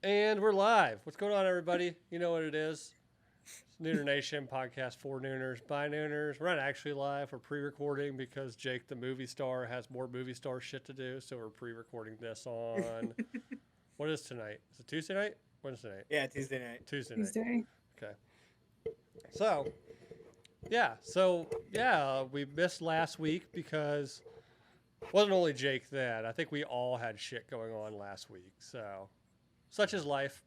And we're live. What's going on, everybody? You know what it is. It's Nooner Nation podcast for Nooners by Nooners. We're not actually live. We're pre-recording because Jake, the movie star, has more movie star shit to do. So we're pre-recording this on what is tonight? Is it Tuesday night? Wednesday night? Yeah, Tuesday night. Tuesday night. Tuesday. Okay. So we missed last week because it wasn't only Jake that. I think we all had shit going on last week. So such is life,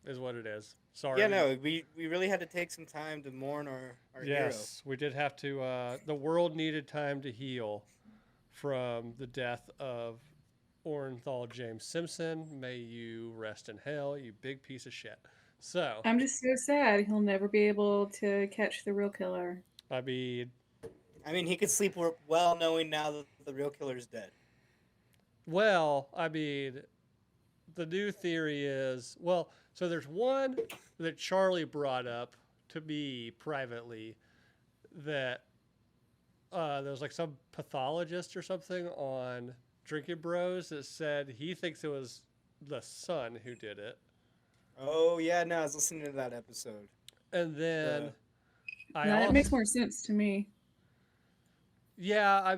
is what it is. Sorry. Yeah, no, we really had to take some time to mourn our Yes, we did have to. The world needed time to heal from the death of Orenthal James Simpson. May you rest in hell, you big piece of shit. So, I'm just so sad he'll never be able to catch the real killer. I mean, hero. I mean, he could sleep well knowing now that the real killer's dead. the new theory is so there's one that Charlie brought up to me privately that there's like some pathologist or something on Drinking Bros that said he thinks it was the son who did it. Oh yeah, no, I was listening to that episode. And then I That also, makes more sense to me. yeah,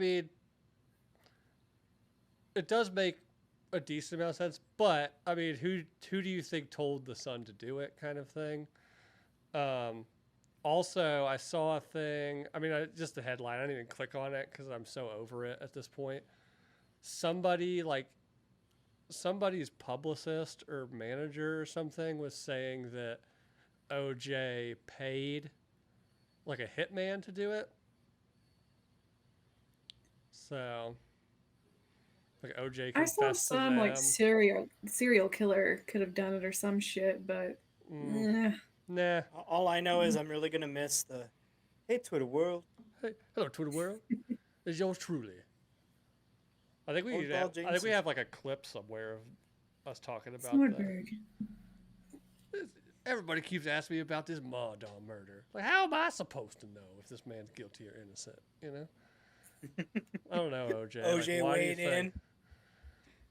it does make a decent amount of sense, but I mean, who do you think told the son to do it, kind of thing? Also, I saw a thing. I mean, just the headline. I didn't even click on it because I'm so over it at this point. Somebody's publicist or manager or something was saying that OJ paid like a hitman to do it. So, like OJ I saw confessed to some them. like serial killer could have done it or some shit, but Nah. All I know is I'm really gonna miss the hey Twitter world. Hey, hello, Twitter world. It's yours truly. I think Orenthal James we have like a clip somewhere of us talking about that. Nordberg. Everybody keeps asking me about this Maudon murder. Like, how am I supposed to know if this man's guilty or innocent? You know? I don't know, OJ. OJ why do you weighed think?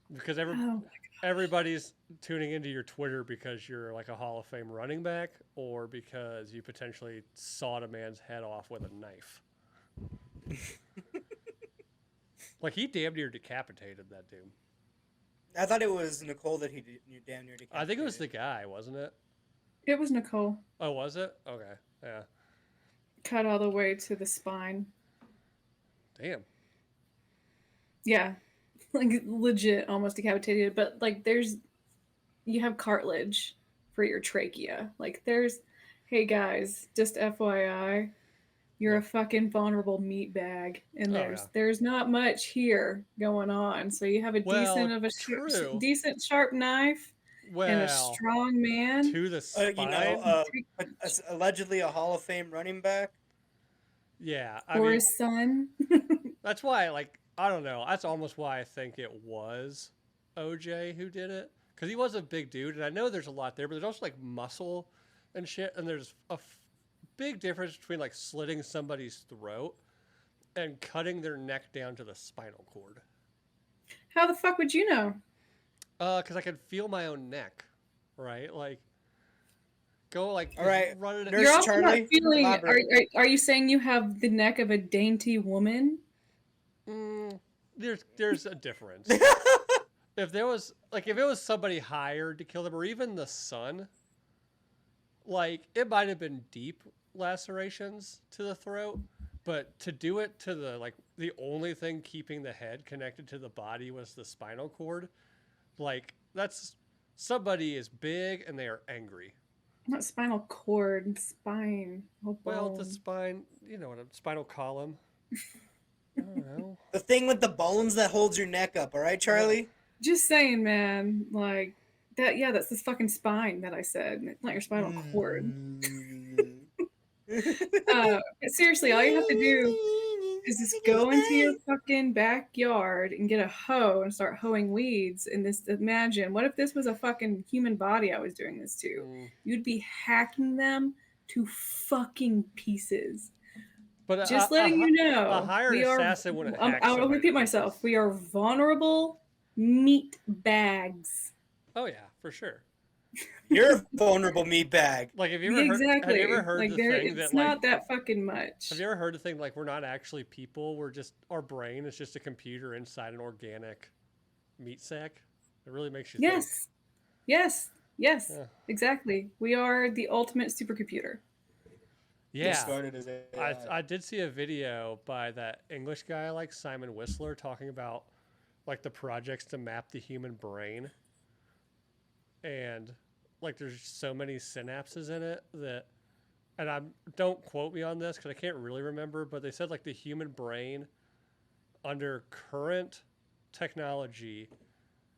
in. Because Oh, everybody's tuning into your Twitter because you're like a Hall of Fame running back, or because you potentially sawed a man's head off with a knife. Like, he damn near decapitated that dude. I thought it was Nicole that he damn near decapitated. I think it was the guy, wasn't it? it was Nicole. Oh, was it? Okay. Yeah. Cut all the way to the spine. Damn. Yeah. Like legit almost decapitated. But like you have cartilage for your trachea. Like hey guys, just FYI, you're a fucking vulnerable meat bag, and Oh, yeah. there's not much here going on. So you have a Well, true. decent sharp knife and a Well, strong man. to the spine. Allegedly a Hall of Fame running back. Yeah. Or his son. That's why, like, I don't know. That's almost why I think it was OJ who did it. Because he was a big dude. And I know there's a lot there, but there's also, like, muscle and shit. And there's a big difference between, like, slitting somebody's throat and cutting their neck down to the spinal cord. How the fuck would you know? Because I can feel my own neck, right? Like, go, like, All right, run it. Nurse You're also Charlie, not feeling. elaborate. Are you saying you have the neck of a dainty woman? There's a difference. If it was somebody hired to kill them, or even the son, like, it might have been deep lacerations to the throat, but to do it to the only thing keeping the head connected to the body was the spinal cord. Like, that's somebody is big and they are angry. Not spinal cord, spine. Oh, Well, the bone. spine, spinal column. I don't know. The thing with the bones that holds your neck up. All right, Charlie. Just saying, man. Like that. Yeah, that's the fucking spine that I said, not your spinal cord. Seriously, all you have to do is just go into your fucking backyard and get a hoe and start hoeing weeds. And imagine, what if this was a fucking human body I was doing this to? You'd be hacking them to fucking pieces. But Just letting you know, a hired assassin wouldn't hack I'll somebody repeat to myself. pieces. We are vulnerable meat bags. Oh yeah, for sure. You're a vulnerable meatbag. Like, have you ever heard? Have Exactly. you ever heard Like the there, thing it's that like? not that fucking much. Have you ever heard the thing like we're not actually people? We're just our brain is just a computer inside an organic meat sack. It really makes you think. Yes. Yes. Yes. Yeah. Exactly. We are the ultimate supercomputer. Yeah. Started as I did see a video by that English guy like Simon Whistler talking about like the projects to map the human brain, and like there's so many synapses in it that, and I don't quote me on this because I can't really remember, but they said like the human brain under current technology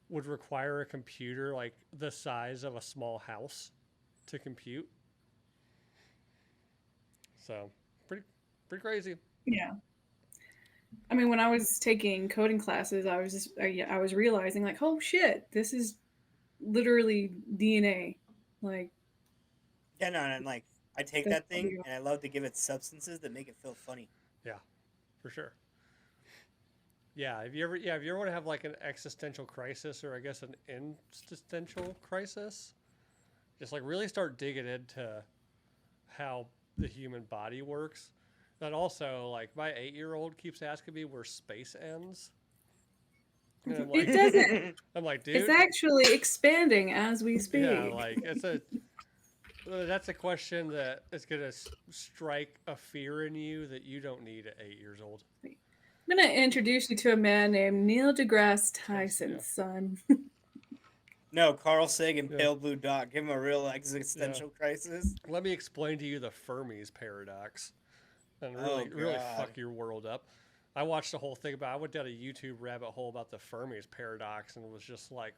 would require a computer like the size of a small house to compute. So pretty crazy. Yeah. I mean, when I was taking coding classes, I was realizing like, oh shit, this is literally DNA. Like, Yeah, no, and like I take That's that thing real. and I love to give it substances that make it feel funny. For sure. Yeah, if you ever want to have like an existential crisis, or I guess an existential crisis, just like really start digging into how the human body works. And also, like my 8-year-old keeps asking me where space ends. And I'm like, it doesn't. I'm like, dude, It's actually expanding as we speak. yeah, like that's a question that is gonna strike a fear in you that you don't need at 8 years old. I'm gonna introduce you to a man named Neil deGrasse Tyson, Yeah. son. No, Carl Sagan, Yeah. Pale Blue Dot. Give him a real existential crisis. Let me explain to you the Fermi's paradox, and Oh, really God. fuck your world up. I watched the whole thing about. I went down a YouTube rabbit hole about the Fermi's paradox, and it was just like,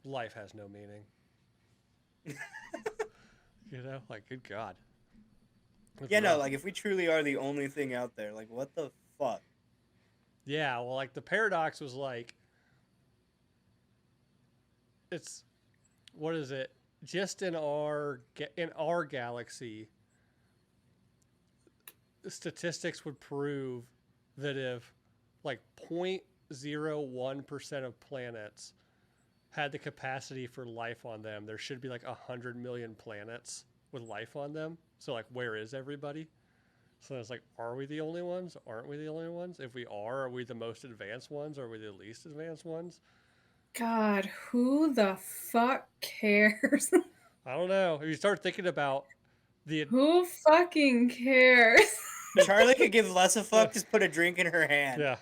life has no meaning. You know, like good God. It's Yeah, no, rough. like if we truly are the only thing out there, like what the fuck? Yeah, well, like the paradox was like, it's, what is it? Just in our galaxy, statistics would prove that if like 0.01% of planets had the capacity for life on them, there should be like 100 million planets with life on them. So like, where is everybody? So it's like, are we the only ones? Aren't we the only ones? If we are we the most advanced ones? Or are we the least advanced ones? God, who the fuck cares? I don't know. If you start thinking about the Who fucking cares? Charlie could give less a fuck. Just put a drink in her hand. yeah,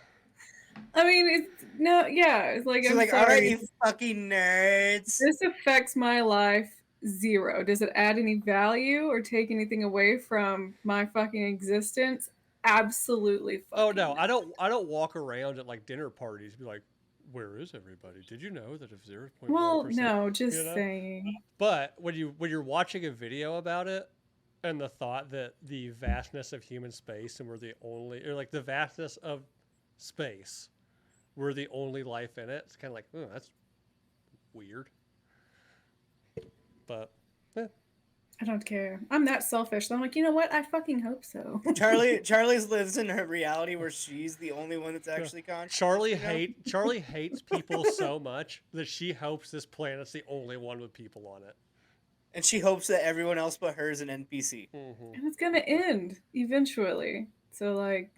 I mean, it's like She's I'm like, all right, sorry. you fucking nerds. This affects my life zero. Does it add any value or take anything away from my fucking existence? Absolutely. oh Fucking no, I don't walk around at like dinner parties and be like, where is everybody? Did you know that if 0.1%? Well, no, just you know? saying. But when you're watching a video about it, and the thought that the vastness of human space and we're the only, or like the vastness of space, we're the only life in it. It's kind of like, oh, that's weird. But I don't care. I'm that selfish. So I'm like, you know what? I fucking hope so. Charlie's lives in her reality where she's the only one that's actually conscious. Charlie you know? Charlie hates people so much that she hopes this planet's the only one with people on it. And she hopes that everyone else but her is an NPC. Mm-hmm. And it's gonna end eventually. So like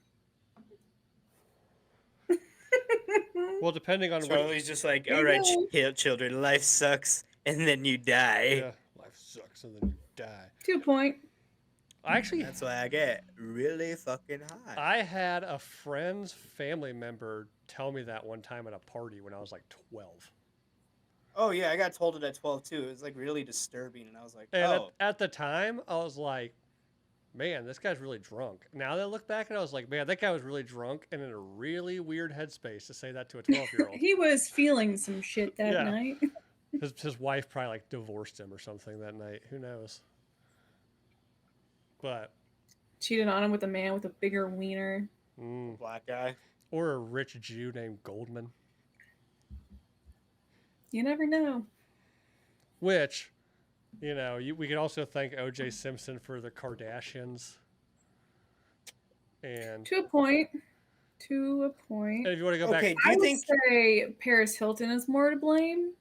Well, depending on what, Charlie's just like, I all right, know. children, life sucks, and then you die. yeah, life sucks and then you die. to a point. I actually That's why I get really fucking high. I had a friend's family member tell me that one time at a party when I was like 12. Oh yeah, I got told it at 12 too. It was like really disturbing, and I was like, And oh, at the time, I was like, man, this guy's really drunk. Now that I look back, and I was like, man, that guy was really drunk and in a really weird headspace to say that to a 12-year-old. He was feeling some shit that Yeah. night. His wife probably like divorced him or something that night. Who knows? But Cheated on him with a man with a bigger wiener. black guy. or a rich Jew named Goldman, You never know. which, you know, we can also thank O.J. Simpson for the Kardashians. And To a point. To a point. if you want to go Okay, back, do I you would think? say Paris Hilton is more to blame.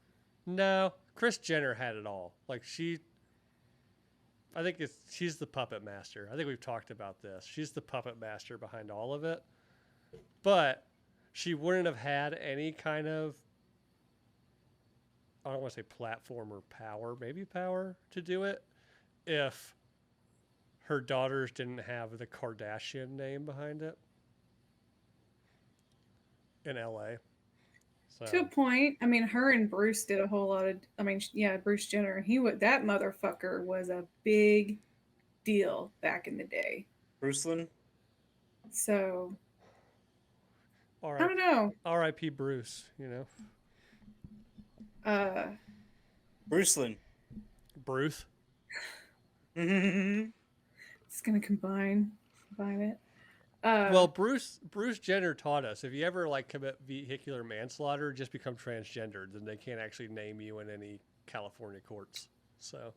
no, Chris Jenner had it all. Like I think she's the puppet master. I think we've talked about this. She's the puppet master behind all of it. But she wouldn't have had any kind of, I don't want to say platform or power, maybe power to do it if her daughters didn't have the Kardashian name behind it in LA. So. To a point. I mean, her and Bruce did a whole lot of. I mean, yeah, Bruce Jenner. That motherfucker was a big deal back in the day. Bruceland. So I don't know. R.I.P. Bruce. You know. Bruceland. Bruce. It's gonna combine it. Well, Bruce Jenner taught us if you ever like commit vehicular manslaughter, just become transgendered, then they can't actually name you in any California courts. So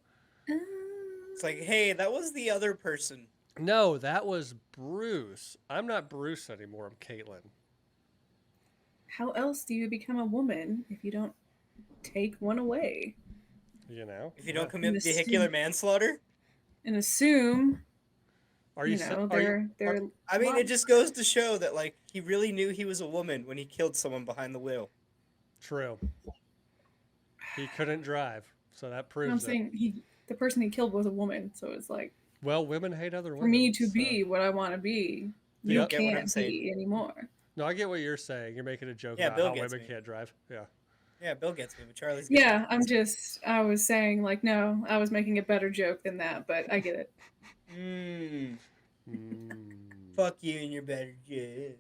it's like, hey, that was the other person. No, that was Bruce. I'm not Bruce anymore. I'm Caitlin. How else do you become a woman if you don't take one away? You know, if you don't commit vehicular manslaughter and assume. Are you? I mean, it just goes to show that like he really knew he was a woman when he killed someone behind the wheel. True. He couldn't drive, so that proves. I'm saying the person he killed was a woman, so it's like. Well, women hate other women. For me to be what I want to be, you can't be anymore. No, I get what you're saying. You're making a joke about how women can't drive. Yeah. Yeah, Bill gets me, but Charlie's. Yeah, I was saying like no, I was making a better joke than that, but I get it. Fuck you and your better joke.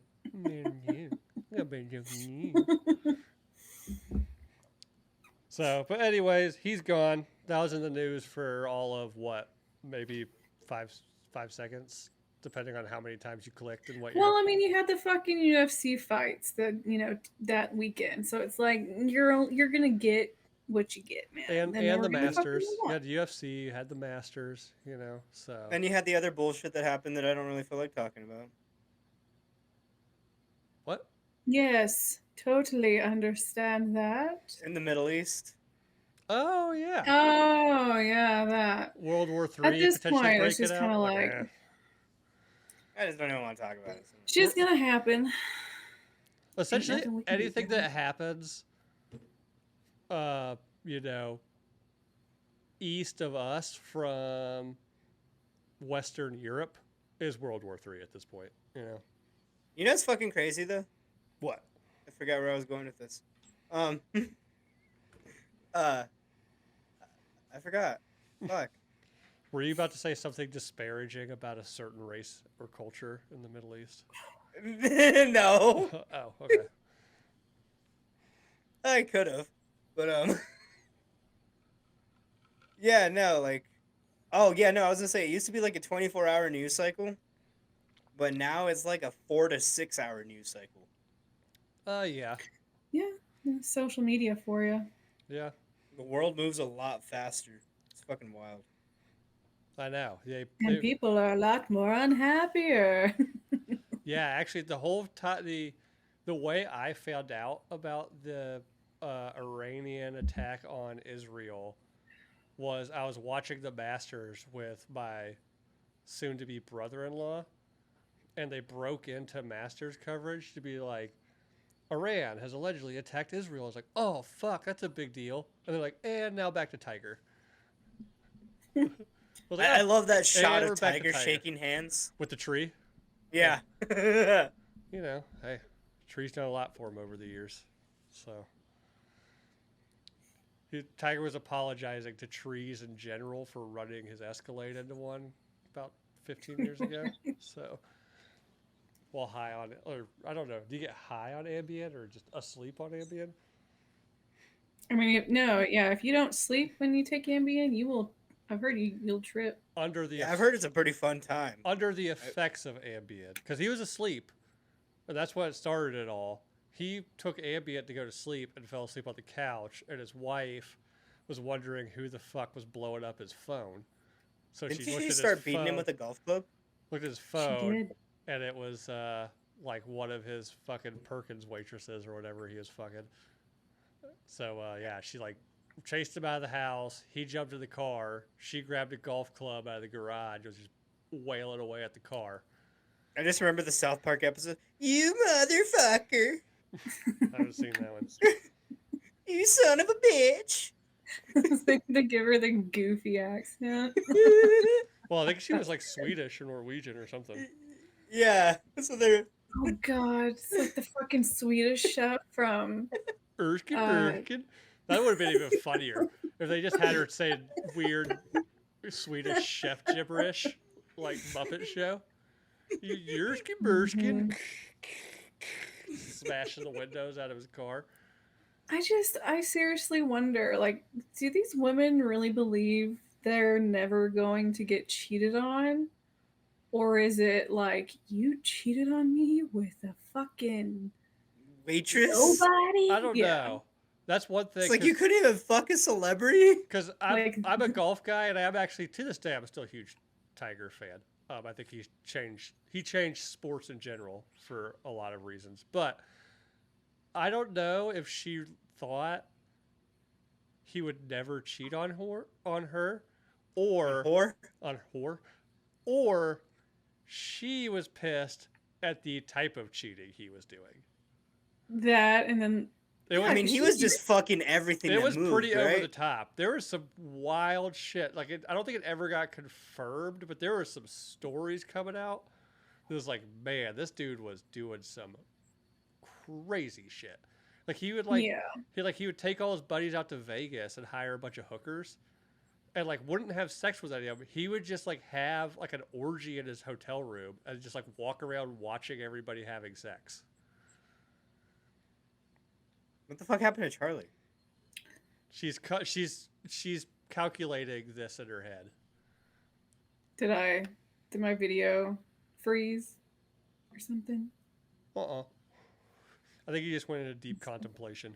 So, but anyways, he's gone. That was in the news for all of what, maybe five seconds, depending on how many times you clicked and what. Well, I mean, you had the fucking UFC fights that weekend, so it's like you're gonna get what you get, man. And the Masters. You had the UFC, you had the Masters, so. And you had the other bullshit that happened that I don't really feel like talking about. What? Yes, totally understand that. In the Middle East. Oh, yeah. Oh, yeah, that. World War III. At this point, it's just kind of like... I just don't even want to talk about it. It's just going to happen. Essentially, anything that happens... east of us from Western Europe is World War III at this point, You know what's fucking crazy, though? What? I forgot where I was going with this. I forgot. Fuck. Were you about to say something disparaging about a certain race or culture in the Middle East? No. Oh, okay. I could have. But, yeah, no, like, oh, yeah, no, I was gonna say, it used to be like a 24-hour news cycle, but now it's like a 4 to 6 hour news cycle. Yeah. Yeah, social media for you. Yeah. The world moves a lot faster. It's fucking wild. I know. And people are a lot more unhappier. Yeah, actually, the whole time, the way I found out about the Iranian attack on Israel was I was watching the Masters with my soon-to-be brother-in-law, and they broke into Masters coverage to be like, Iran has allegedly attacked Israel. I was like, oh, fuck, that's a big deal. And they're like, and now back to Tiger. I love that shot of Tiger shaking hands. With the tree? Yeah. Hey, tree's done a lot for him over the years. So... Tiger was apologizing to trees in general for running his Escalade into one about 15 years ago. So, while high on it, or I don't know, do you get high on Ambien or just asleep on Ambien? I mean, if you don't sleep when you take Ambien, you will. I've heard you'll trip. I've heard it's a pretty fun time. Under the effects of Ambien, because he was asleep, and that's what started it all. He took Ambien to go to sleep and fell asleep on the couch, and his wife was wondering who the fuck was blowing up his phone. So Didn't she looked she at start his beating phone, him with a golf club? Looked at his phone, and it was like one of his fucking Perkins waitresses or whatever he was fucking. So yeah, she like chased him out of the house. He jumped in the car. She grabbed a golf club out of the garage and was just wailing away at the car. I just remember the South Park episode. You motherfucker! I haven't seen that one. You son of a bitch! They give her the goofy accent. Well, I think she was like Swedish or Norwegian or something. Yeah, so they're Oh god, it's like the fucking Swedish chef from Erskine, Uh, Erskine. That would have been even funnier if they just had her say weird Swedish chef gibberish, like Muppet Show. Erskine, Erskine. Smashing the windows out of his car. I seriously wonder, like, do these women really believe they're never going to get cheated on? Or is it like, you cheated on me with a fucking waitress. nobody? I don't know. That's one thing. It's like you couldn't even fuck a celebrity. Because Like- I'm a golf guy, and I'm actually, to this day, I'm still a huge Tiger fan. I think he changed sports in general for a lot of reasons. But I don't know if she thought he would never cheat on her, or or she was pissed at the type of cheating he was doing. That, and then It was, I mean, he was just fucking everything. it that was moved, pretty right? over the top. There was some wild shit. Like, I don't think it ever got confirmed, but there were some stories coming out. It was like, man, this dude was doing some crazy shit. Like, he would yeah. he would take all his buddies out to Vegas and hire a bunch of hookers, and like wouldn't have sex with any of them. He would just like have like an orgy in his hotel room and just like walk around watching everybody having sex. What the fuck happened to Charlie? She's calculating this in her head. Did my video freeze or something? I think he just went into deep contemplation.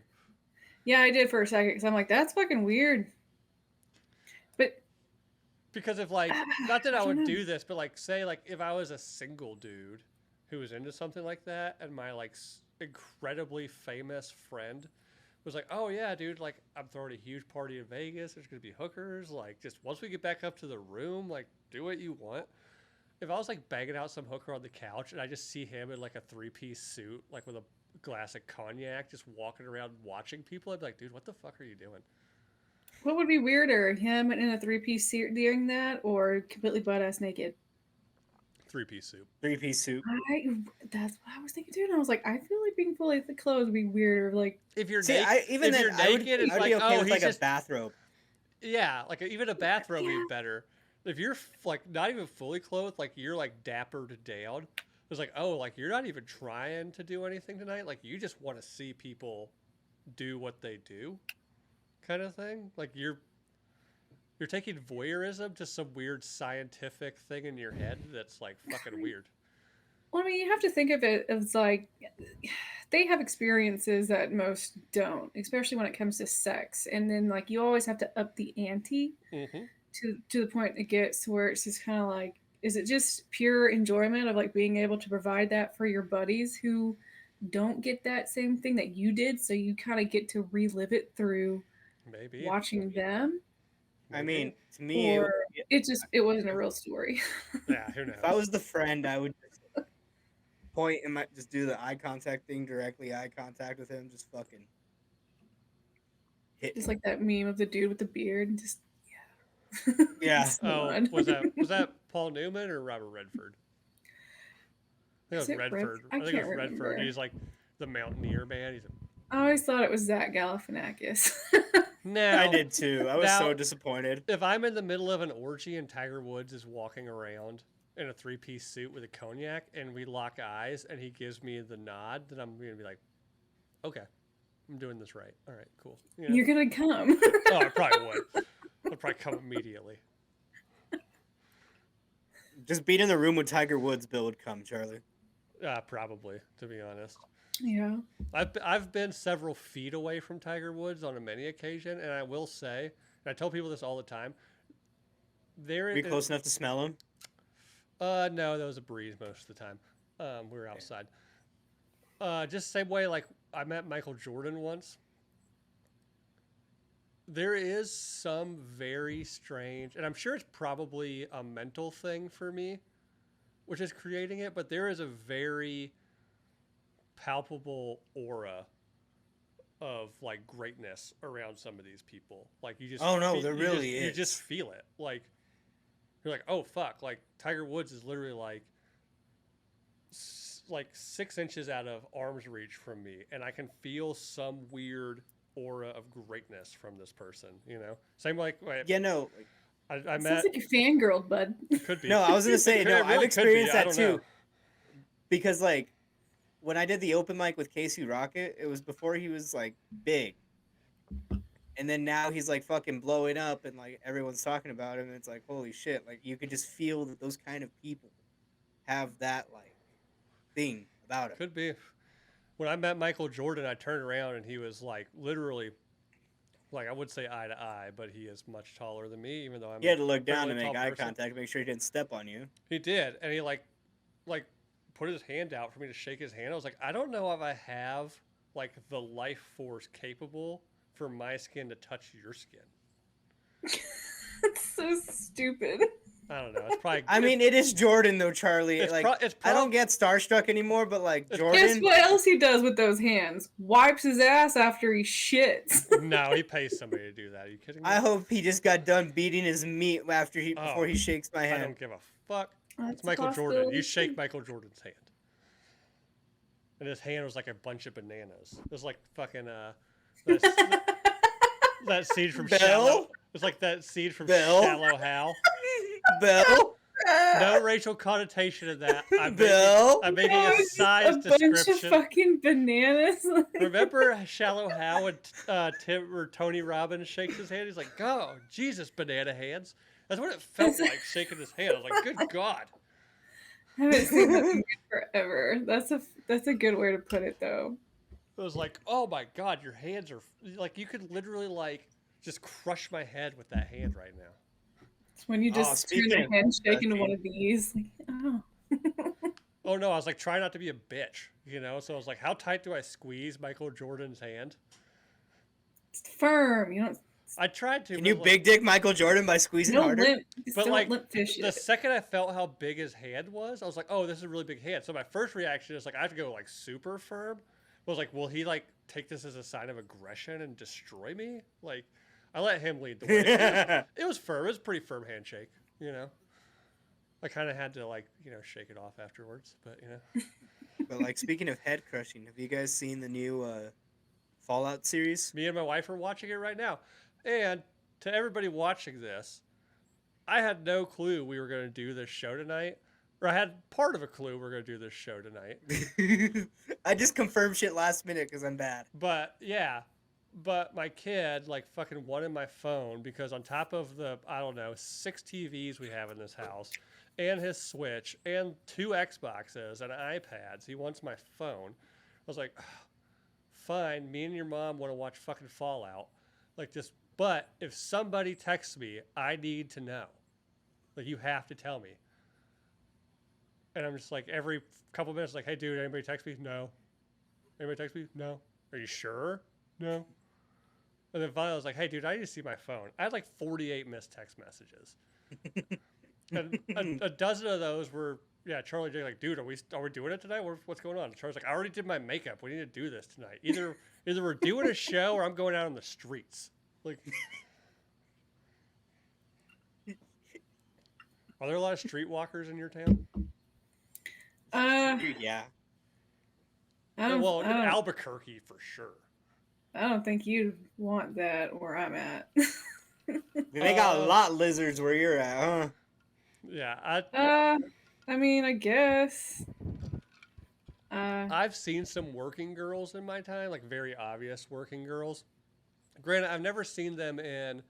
Yeah, I did for a second because I'm like, that's fucking weird. But Because if like, not that I I would don't know. do this, but like, say like if I was a single dude who was into something like that, and my like incredibly famous friend was like, "Oh yeah, dude, like I'm throwing a huge party in Vegas. There's gonna be hookers. Like, just once we get back up to the room, like do what you want." If I was like banging out some hooker on the couch and I just see him in like a 3-piece suit, like with a glass of cognac, just walking around watching people, I'd be like, "Dude, what the fuck are you doing?" what would be weirder, him in a 3-piece suit during that, or completely butt ass naked? 3-piece suit. 3-piece suit. That's what I was thinking too, and I was like, I feel like being fully clothed would be weirder. Like, If you're See, naked, even if then, you're I would, naked, it's I would like, be okay oh, with he's like just a bathrobe. yeah, like even a bathrobe would be better. If you're like not even fully clothed, like you're like dappered down. It's like, oh, like you're not even trying to do anything tonight. Like you just want to see people do what they do, kind of thing. Like you're taking voyeurism to some weird scientific thing in your head that's like fucking weird. well, I mean, you have to think of it as like they have experiences that most don't, especially when it comes to sex. And then like you always have to up the ante Mm-hmm. to the point it gets to where it's just kind of like, is it just pure enjoyment of like being able to provide that for your buddies who don't get that same thing that you did, so you kind of get to relive it through Maybe watching them? I Maybe. mean, to me, it Or would- it wasn't a real story. yeah, who knows? if I was the friend, I would just point and just do the eye contact thing directly, eye contact with him, just fucking hit. Just like that meme of the dude with the beard and just Yeah. Just Oh, nod. was that Paul Newman or Robert Redford? I think Is it was it Redford. I I think it can't was Redford. remember. He's like the mountaineer man. He's I always thought it was Zach Galifianakis. now. I did too. I was Now- so disappointed. If I'm in the middle of an orgy and Tiger Woods is walking around in a 3-piece suit with a cognac and we lock eyes and he gives me the nod, then I'm gonna be like, okay, I'm doing this right. All right, cool. You know? You're gonna come. Oh, I probably would. I'd probably come immediately. Just being in the room with Tiger Woods, Bill would come, Charlie. Probably, to be honest. Yeah. I've been several feet away from Tiger Woods on a many occasion, and I will say, and I tell people this all the time. Be close enough to smell him. No, that was a breeze most of the time. We were outside. Just same way, like I met Michael Jordan once, there is some very strange, and I'm sure it's probably a mental thing for me, which is creating it, but there is a very palpable aura of like greatness around some of these people. Like you just Oh no, fe- there really you is. just feel it. Like you're like, oh fuck, like Tiger Woods is literally like 6 inches out of arm's reach from me, and I can feel some weird aura of greatness from this person. You know, same like Yeah, no, I Sounds met. like you fangirled, bud. Could be. no. I was gonna say It no. really I've could experienced be. I that don't too know. because like when I did the open mic with Casey Rocket, it was before he was like big, and then now he's like fucking blowing up, and like everyone's talking about him. And it's like holy shit! Like you could just feel that those kind of people have that like thing about him. Could be. When I met Michael Jordan, I turned around and he was like literally, like I would say eye to eye, but he is much taller than me, even though I'm He had to look a down fairly to tall make eye person. contact, make sure he didn't step on you. He did, and he like put his hand out for me to shake his hand. I was like, I don't know if I have like the life force capable for my skin to touch your skin. That's so stupid. I don't know. It's probably. I mean, it is Jordan though, Charlie. it's Like it's I don't get starstruck anymore, but like It's- Jordan. Guess what else he does with those hands? Wipes his ass after he shits. No, he pays somebody to do that. Are you kidding me? I hope he just got done beating his meat after Oh, before he shakes my I hand. don't give a fuck. That's It's a Michael Jordan. possibility You shake too. Michael Jordan's hand. And his hand was like a bunch of bananas. It was like fucking that, that seed from Bill? Shallow. It was like that seed from Bill? Shallow Hal. Bill, No racial connotation in that. Bill. I'm making Oh, a just size a bunch of description. fucking bananas. Remember Shallow Hal when Tim or Tony Robbins shakes his hand? He's like, "Oh, Jesus, banana hands." That's what it felt like shaking his hand. I was like, "Good God." I haven't seen that movie forever. That's a good way to put it, though. It was like, "Oh my God, your hands are like you could literally like just crush my head with that hand right now." It's when you Oh, just turn speaking your of head shake into touching. one of these. Like, oh. Oh no, I was like trying not to be a bitch, you know. So I was like, "How tight do I squeeze Michael Jordan's hand?" It's firm. You don't. I tried to. Can but you like, big dick Michael Jordan by squeezing No harder? limp. Just But don't like limp fish the it. second I felt how big his hand was, I was like, "Oh, this is a really big hand." So my first reaction is like, I have to go like super firm. I was like, "Will he like take this as a sign of aggression and destroy me?" Like, I let him lead the way. It was firm. It was a pretty firm handshake. You know, I kind of had to like shake it off afterwards, but But like speaking of head crushing, have you guys seen the new Fallout series? me and my wife are watching it right now, and to everybody watching this, I had no clue we were going to do this show tonight. Or I had part of a clue we were going to do this show tonight. I just confirmed shit last minute because I'm bad. But yeah, but my kid like fucking wanted my phone because on top of the, I don't know, 6 TVs we have in this house and his Switch and 2 Xboxes and iPads, he wants my phone. I was like, fine, me and your mom want to watch fucking Fallout. Like just, but if somebody texts me, I need to know. Like you have to tell me. And I'm just like every couple minutes, like, hey dude, anybody text me? No. Anybody text me? No. Are you sure? No. And then finally I was like, hey dude, I need to see my phone. I had like 48 missed text messages. And a dozen of those were, yeah, Charlie J like, dude, are we doing it tonight? What's going on? And Charlie's like, I already did my makeup. We need to do this tonight. Either we're doing a show or I'm going out on the streets. Like, are there a lot of streetwalkers in your town? Dude, yeah. Well, in Albuquerque for sure. I don't think you'd want that where I'm at. They got a lot of lizards where you're at, huh? Yeah, I mean, I guess. I've seen some working girls in my time, like very obvious working girls. Granted, I've never seen them in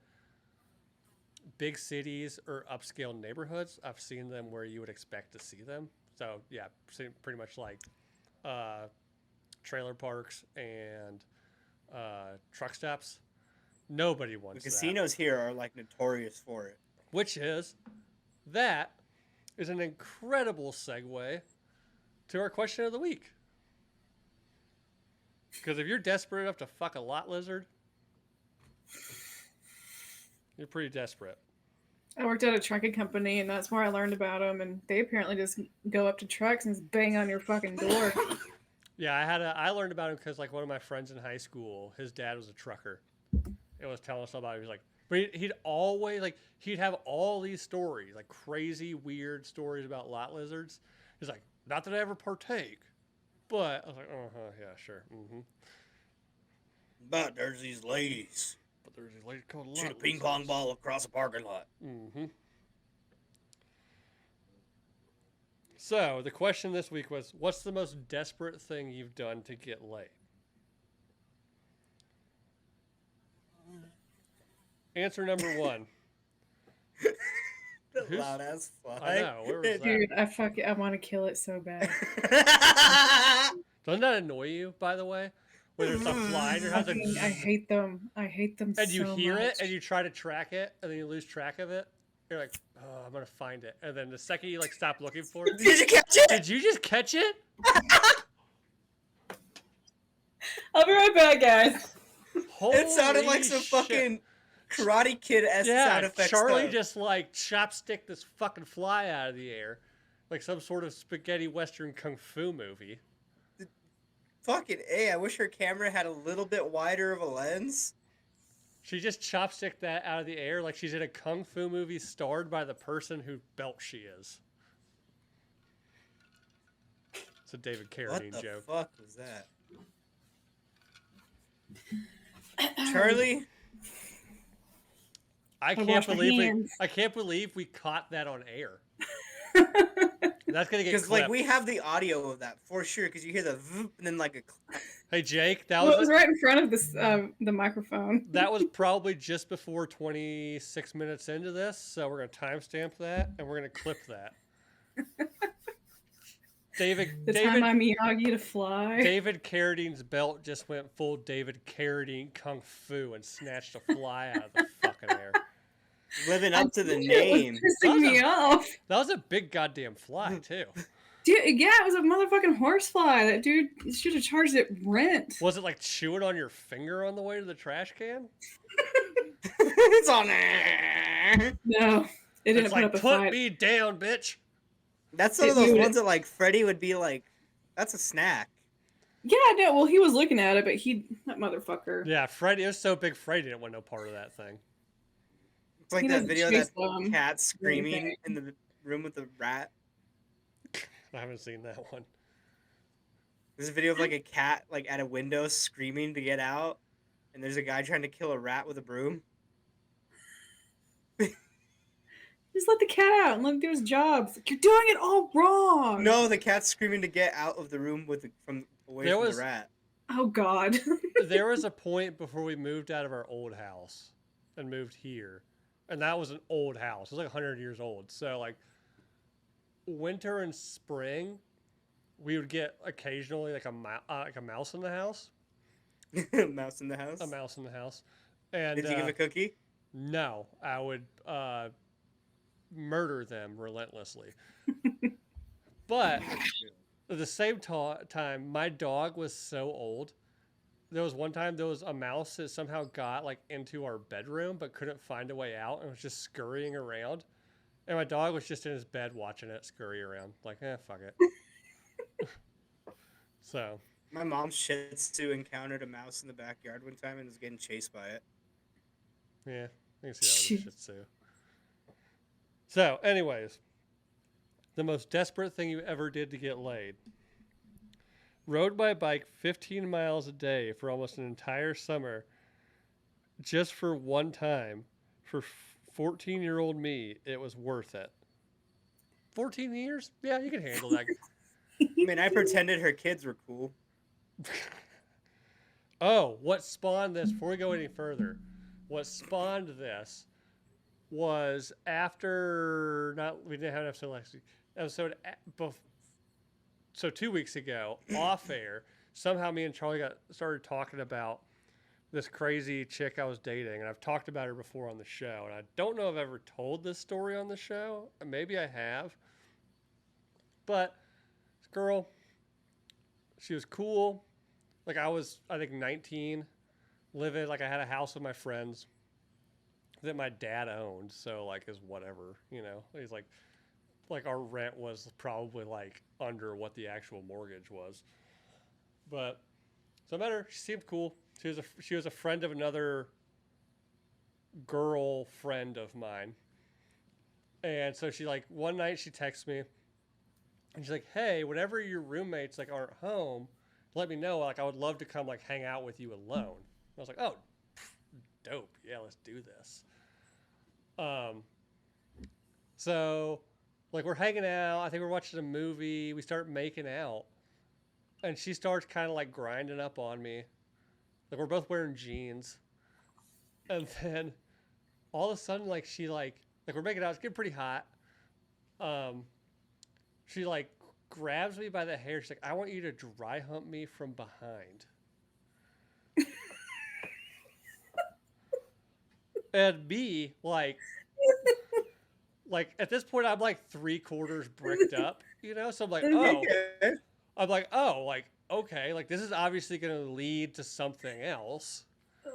big cities or upscale neighborhoods. I've seen them where you would expect to see them. So yeah, pretty much like trailer parks and truck stops. Nobody The wants that. casinos here are like notorious for it. Which is, that is an incredible segue to our question of the week. Because if you're desperate enough to fuck a lot lizard, You're pretty desperate. I worked at a trucking company, and that's where I learned about them. And they apparently just go up to trucks and just bang on your fucking door. Yeah, I learned about him because like one of my friends in high school, his dad was a trucker. It was telling us about it. He was like, but he'd always like he'd have all these stories, like crazy, weird stories about lot lizards. He's like, not that I ever partake, but I was like, yeah, sure. But there's these ladies. But there's these ladies called lot Shoot a ping pong ball across a parking lot. So the question this week was, what's the most desperate thing you've done to get laid? Answer number 1. Who's- Loud as fuck. I know. Where was that? Dude, I want to kill it so bad. Doesn't that annoy you, by the way? When there's a fly in your house, I hate them. I hate them so and much. you hear it, and you try to track it, and then you lose track of it. You're like, oh, I'm gonna find it, and then the second you like stop looking for it, Did you catch it? did you just catch it? I'll be right back, guys. It sounded like Holy some shit. fucking Karate Kid-esque sound Yeah, effects. Charlie stuff. just like chopstick this fucking fly out of the air, like some sort of spaghetti western kung fu movie. Fucking A, I wish her camera had a little bit wider of a lens. She just chopsticked that out of the air like she's in a kung fu movie starred by the person who belt she is. It's a David What Carradine the joke. fuck was that? Charlie? I wash can't my believe hands. I can't believe we caught that on air. That's gonna get Because clipped. like we have the audio of that for sure. Because you hear the vroom, and then like a. Hey Jake, that Well, it was was right in front of this the microphone. that was probably just before 26 minutes into this, so we're gonna timestamp that and we're gonna clip that. David The time I David Miyagi to fly. David Carradine's belt just went full David Carradine kung fu and snatched a fly out of the fucking air. Living up to the It was name. pissing me off. That was a big goddamn fly too. Dude, yeah, it was a motherfucking horsefly. That dude should have charged it rent. Was it like chewing on your finger on the way to the trash can? It's on there. No, it didn't It's put like, up a put fight. me down, bitch. That's some It of those knew it. ones that like Freddy would be like, that's a snack. Yeah, no, well, he was looking at it, but that motherfucker. Yeah, Freddy, it was so big, Freddy didn't want no part of that thing. It's like He that doesn't video of chase that them. cat screaming anything. in the room with the rat. I haven't seen that one. There's a video of like a cat like at a window screaming to get out, and there's a guy trying to kill a rat with a broom. Just let the cat out and let him do his job. It's like, you're doing it all wrong. No, the cat's screaming to get out of the room away from was- the rat. Oh God. There was a point before we moved out of our old house and moved here, and that was an old house. It was like 100 years old. So like winter and spring, we would get occasionally like a mouse in the house. Mouse in the house. A mouse in the house. And Did you give a cookie? no, I would murder them relentlessly. But at the same time, my dog was so old. There was one time there was a mouse that somehow got like into our bedroom but couldn't find a way out and was just scurrying around. And my dog was just in his bed watching it scurry around. Like, fuck it. So, My mom's Shih Tzu encountered a mouse in the backyard one time and was getting chased by it. yeah, I can see that with a Shih Tzu. So, anyways, the most desperate thing you ever did to get laid. Rode my bike 15 miles a day for almost an entire summer just for one time. For 14-year-old me, it was worth it. 14 years? Yeah, you can handle that. I mean, I pretended her kids were cool. Oh, what spawned this? Before we go any further, what spawned this was after we didn't have an episode last week. So 2 weeks ago, off air, somehow me and Charlie started talking about this crazy chick I was dating, and I've talked about her before on the show, and I don't know if I've ever told this story on the show. Maybe I have, but this girl, she was cool. Like I think 19, living like I had a house with my friends. that my dad owned, so like is whatever, you know. He's like our rent was probably like under what the actual mortgage was. But so I met her. She seemed cool. She was a friend of another girl friend of mine. And so she like one night she texts me and she's like, "Hey, whenever your roommates like aren't home, let me know. Like I would love to come like hang out with you alone." I was like, "Oh, dope. Yeah, let's do this." Um, so like we're hanging out. I think we're watching a movie. We start making out, and she starts kind of like grinding up on me. Like we're both wearing jeans, and then all of a sudden, like she like we're making out. It's getting pretty hot. Um, she like grabs me by the hair. She's like, "I want you to dry hump me from behind." And me, like at this point, I'm like 3/4 bricked up, you know. So I'm like, oh, Okay. I'm like, oh, like okay, like this is obviously going to lead to something else. Oh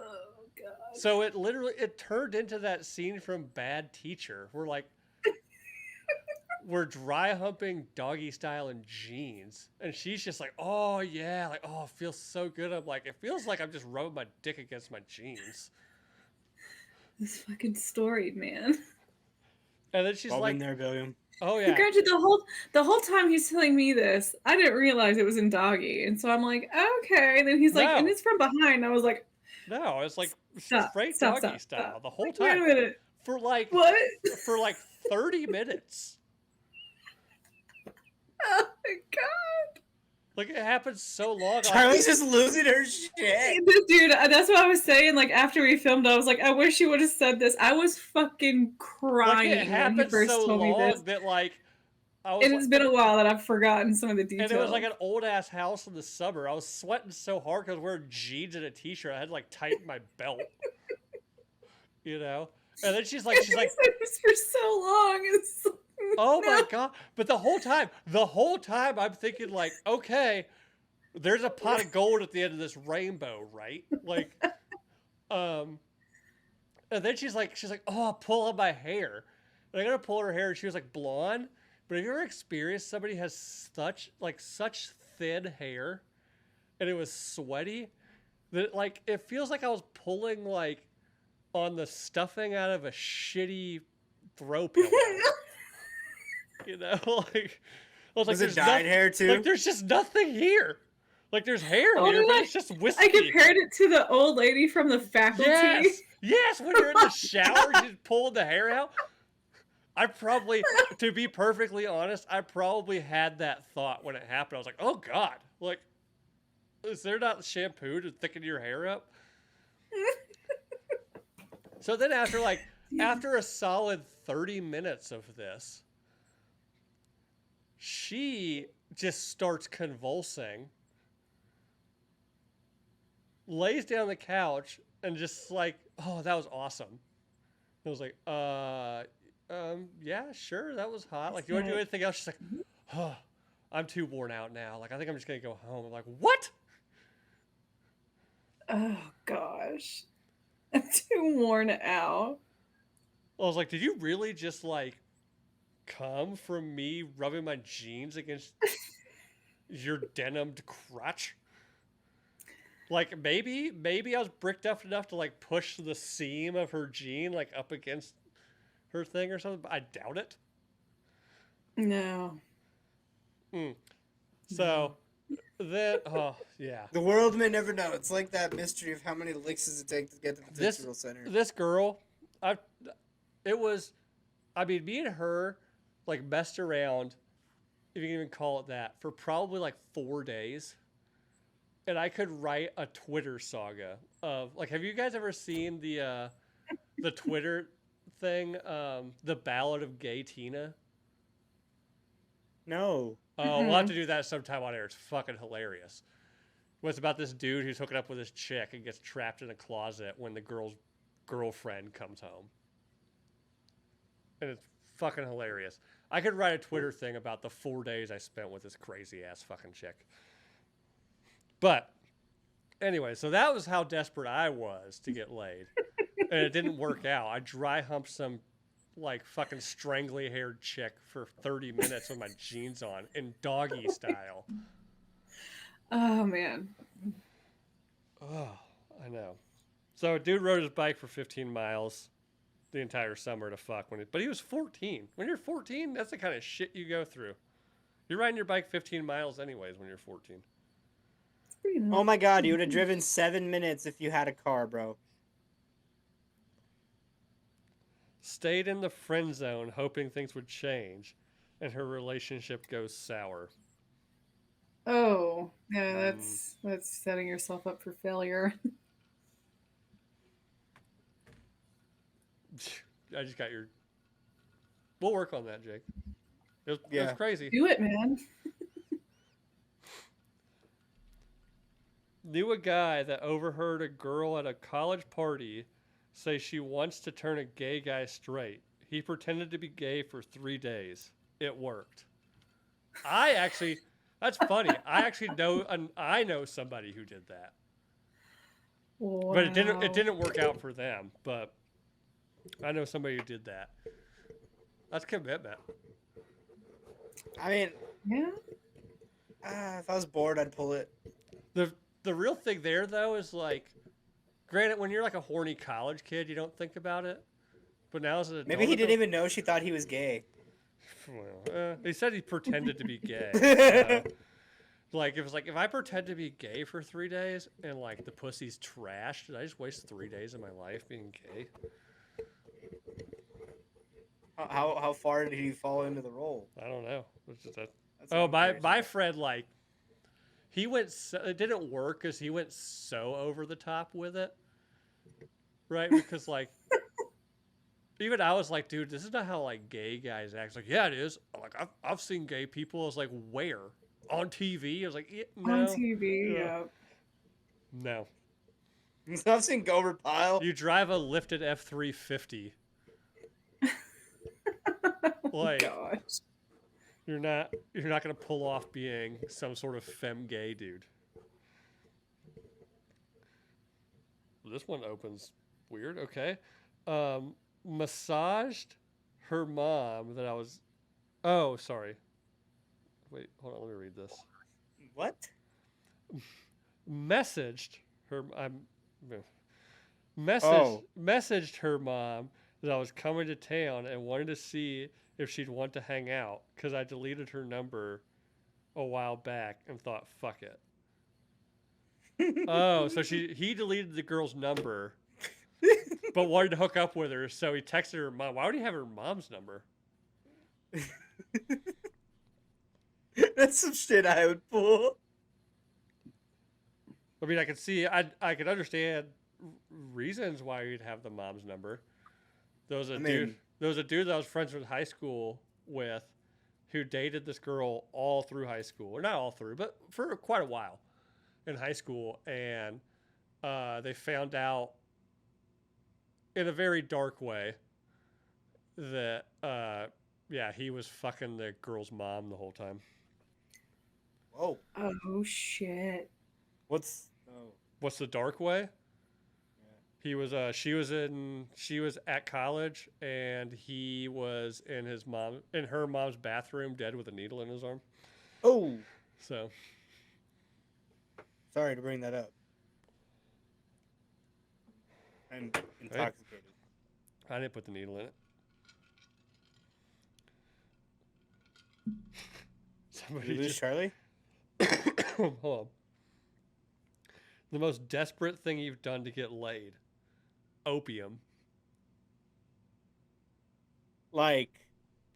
god. So it turned into that scene from Bad Teacher, where like we're dry humping doggy style in jeans, and she's just like, oh yeah, like oh, it feels so good. I'm like, it feels like I'm just rubbing my dick against my jeans. This fucking story, man. And then she's All like, been there, William. oh yeah, Granted, the whole time he's telling me this, I didn't realize it was in doggy, and so I'm like, okay. And then he's like, and No. it's from behind. I was like, no, it's like stop, straight stop, doggy stop, style stop. the whole Like, wait a time minute, for like what? for like 30 minutes. Oh my god. Like it happens so long. Charlie's just losing her shit. Dude, that's what I was saying. Like after we filmed, I was like, I wish you would have said this. I was fucking Like crying it when he happened first so told me this. long that like I was It has been a while that I've forgotten some of the details. and it was like an old ass house in the suburb. I was sweating so hard because I was wearing jeans and a t-shirt. I had to like tighten my belt. You know? And then she's like He said this for so long. It's oh my no. god. But the whole time I'm thinking like, okay, there's a pot of gold at the end of this rainbow, right? Like and then she's like, oh, pull on my hair. And I gotta pull her hair, and she was like blonde. But have you ever experienced somebody has such thin hair, and it was sweaty that like it feels like I was pulling like on the stuffing out of a shitty throw pillow. You know, like I was like, Was it there's dyed hair too? Like there's just nothing here. Like there's hair Oh, here, no, but no. it's just wispy. I compared it to the old lady from the faculty. Yes, when you're in the shower, you just pull the hair out. I probably, to be perfectly honest, I probably had that thought when it happened. I was like, oh God, like, is there not shampoo to thicken your hair up? So then after a solid 30 minutes of this, she just starts convulsing, lays down on the couch, and just like, oh, that was awesome. I was like, yeah, sure, that was hot. Like, do you want to do anything else? She's like, oh, I'm too worn out now. Like, I think I'm just gonna go home. I'm like, what? Oh gosh. I'm too worn out. I was like, did you really just like come from me rubbing my jeans against your denimed crotch? Like maybe I was bricked up enough to like push the seam of her jean like up against her thing or something, but I doubt it. No. So then, oh yeah, The world may never know. It's like that mystery of how many licks does it take to get to the This- Tootsie Roll Center. this girl, I mean, me and her like messed around, if you can even call it that, for probably like 4 days. And I could write a Twitter saga of like, have you guys ever seen the Twitter thing, the Ballad of Gay Tina? No. Oh, we'll have to do that sometime on air. It's fucking hilarious. It's about this dude who's hooking up with this chick and gets trapped in a closet when the girl's girlfriend comes home. And it's fucking hilarious. I could write a Twitter thing about the 4 days I spent with this crazy ass fucking chick. But anyway, so that was how desperate I was to get laid. and it didn't work out. I dry humped some like fucking strangly haired chick for 30 minutes with my jeans on in doggy style. Oh man. Oh, I know. So a dude rode his bike for 15 miles the entire summer to fuck but he was 14. When you're 14, that's the kind of shit you go through. You're riding your bike 15 miles anyways when you're 14. It's pretty nice. Oh my god, you would have driven 7 minutes if you had a car, bro. Stayed in the friend zone hoping things would change and her relationship goes sour. Oh, yeah, that's setting yourself up for failure. I just got your... We'll work on that, Jake. It was crazy. Do it, man. Knew a guy that overheard a girl at a college party say she wants to turn a gay guy straight. He pretended to be gay for 3 days. It worked. That's funny. I know somebody who did that. Wow. But it didn't work out for them, but I know somebody who did that. That's commitment. I mean, Yeah. if I was bored, I'd pull it. The real thing there though is like, granted, when you're like a horny college kid, you don't think about it. But now as an adult, Maybe he didn't even know she thought he was gay. Well, he said he pretended to be gay. Like it was like if I pretend to be gay for 3 days and like the pussy's trash, did I just waste 3 days of my life being gay? How far did he fall into the role? I don't know. It's just that. That's what I'm curious My about. friend like he went. It didn't work because he went so over the top with it, right? Because like. Even I was like, dude, this is not how like gay guys act. He's like, yeah, it is. Like I've seen gay people. I was like, where? On TV? I was like, no. On TV, yeah. No. I've seen Gomer Pyle. You drive a lifted F-350. Like Gosh. you're not gonna pull off being some sort of femme gay dude. This one opens weird. Okay. Massaged her mom that I was. Oh, sorry. Wait, hold on. Let me read this. What? Messaged her. Messaged her mom that I was coming to town and wanted to see if she'd want to hang out because I deleted her number a while back and thought, fuck it. Oh, so he deleted the girl's number, but wanted to hook up with her, so he texted her mom. Why would he have her mom's number? That's some shit I would pull. I mean, I could see, I could understand reasons why you'd have the mom's number. There was a dude that I was friends with in high school with, who dated this girl all through high school, or not all through, but for quite a while in high school, and they found out in a very dark way that he was fucking the girl's mom the whole time. Whoa. Oh shit. What's the dark way? He was she was at college and he was in her mom's bathroom dead with a needle in his arm. Oh. So Sorry to bring that up. I'm intoxicated. I didn't put the needle in it. Did you lose Charlie? Hold on. The most desperate thing you've done to get laid. Opium. Like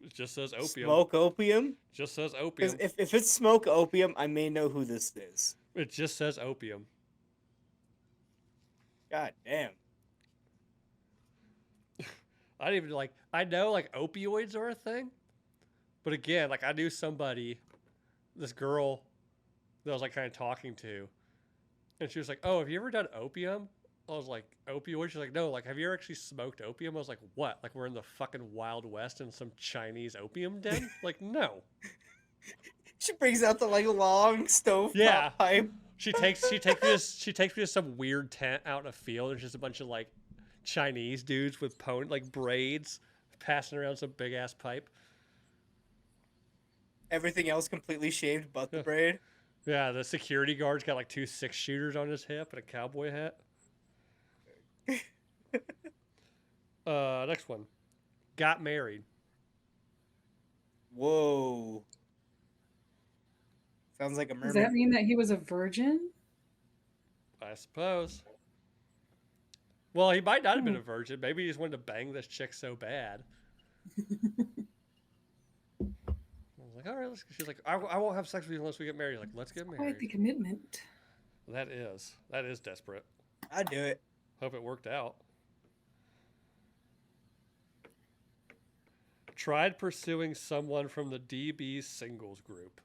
It just says opium. smoke opium? It just says opium. Because if it's smoke opium, I may know who this is. It just says opium. God damn. I didn't even I know opioids are a thing. But again, I knew somebody, this girl that I was kind of talking to, and she was like, "Oh, have you ever done opium?" I was like, "Opioid?" She's like, "No, have you ever actually smoked opium?" I was like, "What? We're in the fucking Wild West in some Chinese opium den?" No. She brings out the long stove pipe. She takes me to some weird tent out in a field. There's just a bunch of Chinese dudes with like braids passing around some big ass pipe. Everything else completely shaved but the Yeah. braid. Yeah, the security guard's got like 2 6-shooters on his hip and a cowboy hat. Next one. Got married. Whoa. Sounds like a Does mermaid. that mean that he was a virgin? I suppose. Well, he might not have been Hmm. a virgin. Maybe he just wanted to bang this chick so bad. I was like, all right, she's like, I won't have sex with you unless we get married. Like, let's get Quite married. the commitment. That is desperate. I'd do it. Hope it worked out. Tried pursuing someone from the DB singles group.